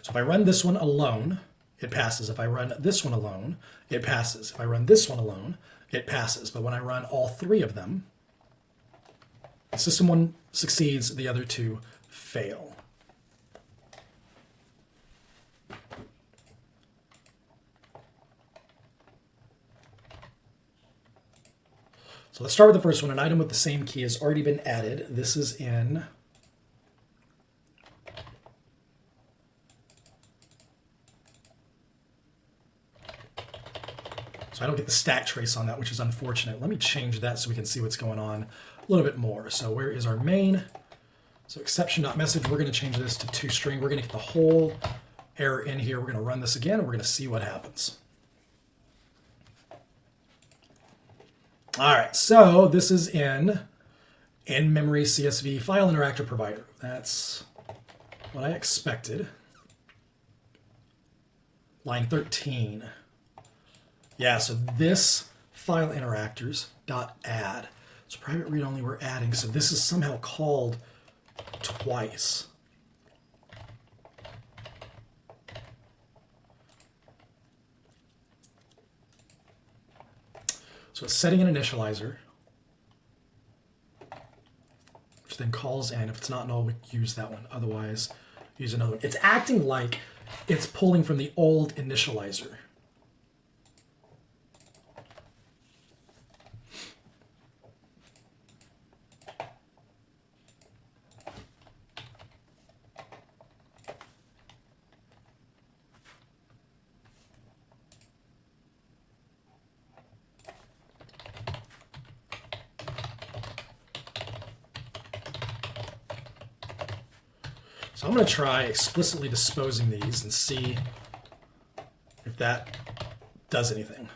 So if I run this one alone, it passes. If I run this one alone, it passes. If I run this one alone, it passes. But when I run all 3 of them, system 1 succeeds, the other 2 fail. So let's start with the first one. An item with the same key has already been added. This is in I don't get the stack trace on that, which is unfortunate. Let me change that so we can see what's going on a little bit more. So where is our main? So exception.message, we're going to change this to toString. We're going to get the whole error in here. We're going to run this again, and we're going to see what happens. All right, so this is in-memory CSV file interactor provider. That's what I expected. Line 13. Yeah, so this file interactors dot add. So private read only we're adding. So this is somehow called twice. So it's setting an initializer, which then calls in. If it's not null, we use that one. Otherwise, use another one. It's acting like it's pulling from the old initializer. So I'm going to try explicitly disposing these and see if that does anything.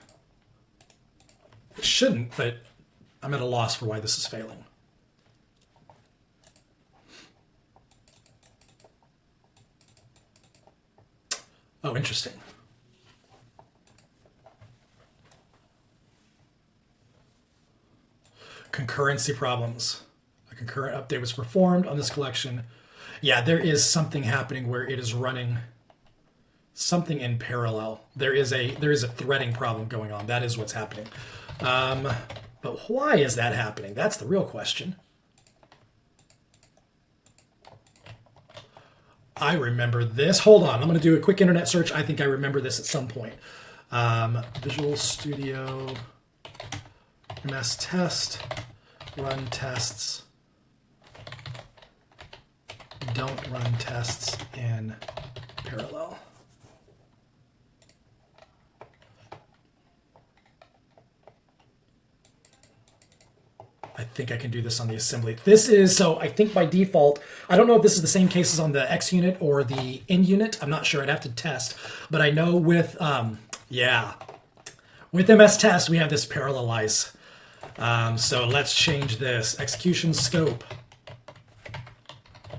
It shouldn't, but I'm at a loss for why this is failing. Oh, interesting. Concurrency problems. A concurrent update was performed on this collection. Yeah, there is something happening where it is running something in parallel. There is a threading problem going on. That is what's happening. But why is that happening? That's the real question. I remember this. Hold on. I'm going to do a quick internet search. I think I remember this at some point. Visual Studio MS Test, run tests. Don't run tests in parallel. I think I can do this on the assembly. This is, so I think by default, I don't know if this is the same case as on the X unit or the N unit. I'm not sure. I'd have to test. But I know with, with MS Test, we have this parallelize. So let's change this. Execution scope.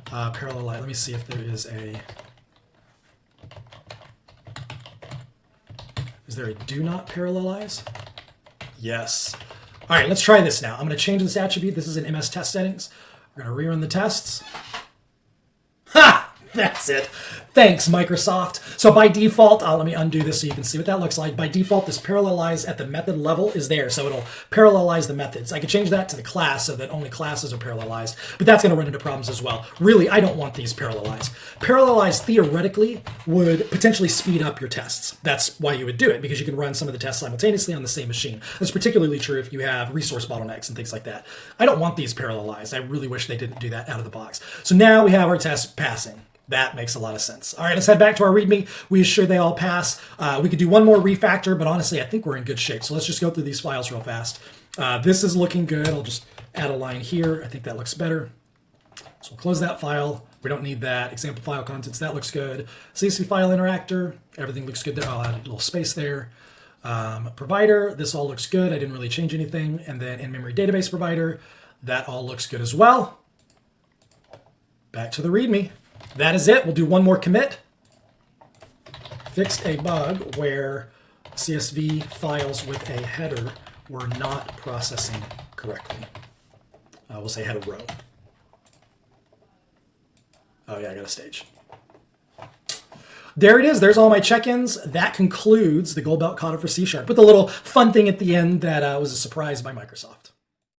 Parallelize. Let me see if there is a... Is there a do not parallelize? Yes. All right, let's try this now. I'm going to change this attribute. This is in MS Test settings. We're going to rerun the tests. Ha! That's it. Thanks, Microsoft. So by default, let me undo this so you can see what that looks like. By default, this parallelize at the method level is there, so it'll parallelize the methods. I could change that to the class so that only classes are parallelized, but that's going to run into problems as well. Really, I don't want these parallelized. Parallelize theoretically would potentially speed up your tests. That's why you would do it, because you can run some of the tests simultaneously on the same machine. That's particularly true if you have resource bottlenecks and things like that. I don't want these parallelized. I really wish they didn't do that out of the box. So now we have our tests passing. That makes a lot of sense. All right, let's head back to our README. We assure they all pass. We could do one more refactor, but honestly, I think we're in good shape. So let's just go through these files real fast. This is looking good. I'll just add a line here. I think that looks better. So we'll close that file. We don't need that. Example file contents, that looks good. CSV file interactor, everything looks good there. I'll add a little space there. Provider, this all looks good. I didn't really change anything. And then in-memory database provider, that all looks good as well. Back to the README. That is it. We'll do one more commit. Fixed a bug where CSV files with a header were not processing correctly. We'll say header row. Oh yeah, I got a stage. There it is. There's all my check-ins. That concludes the Gold Belt Kata for C# with a little fun thing at the end that was a surprise by Microsoft.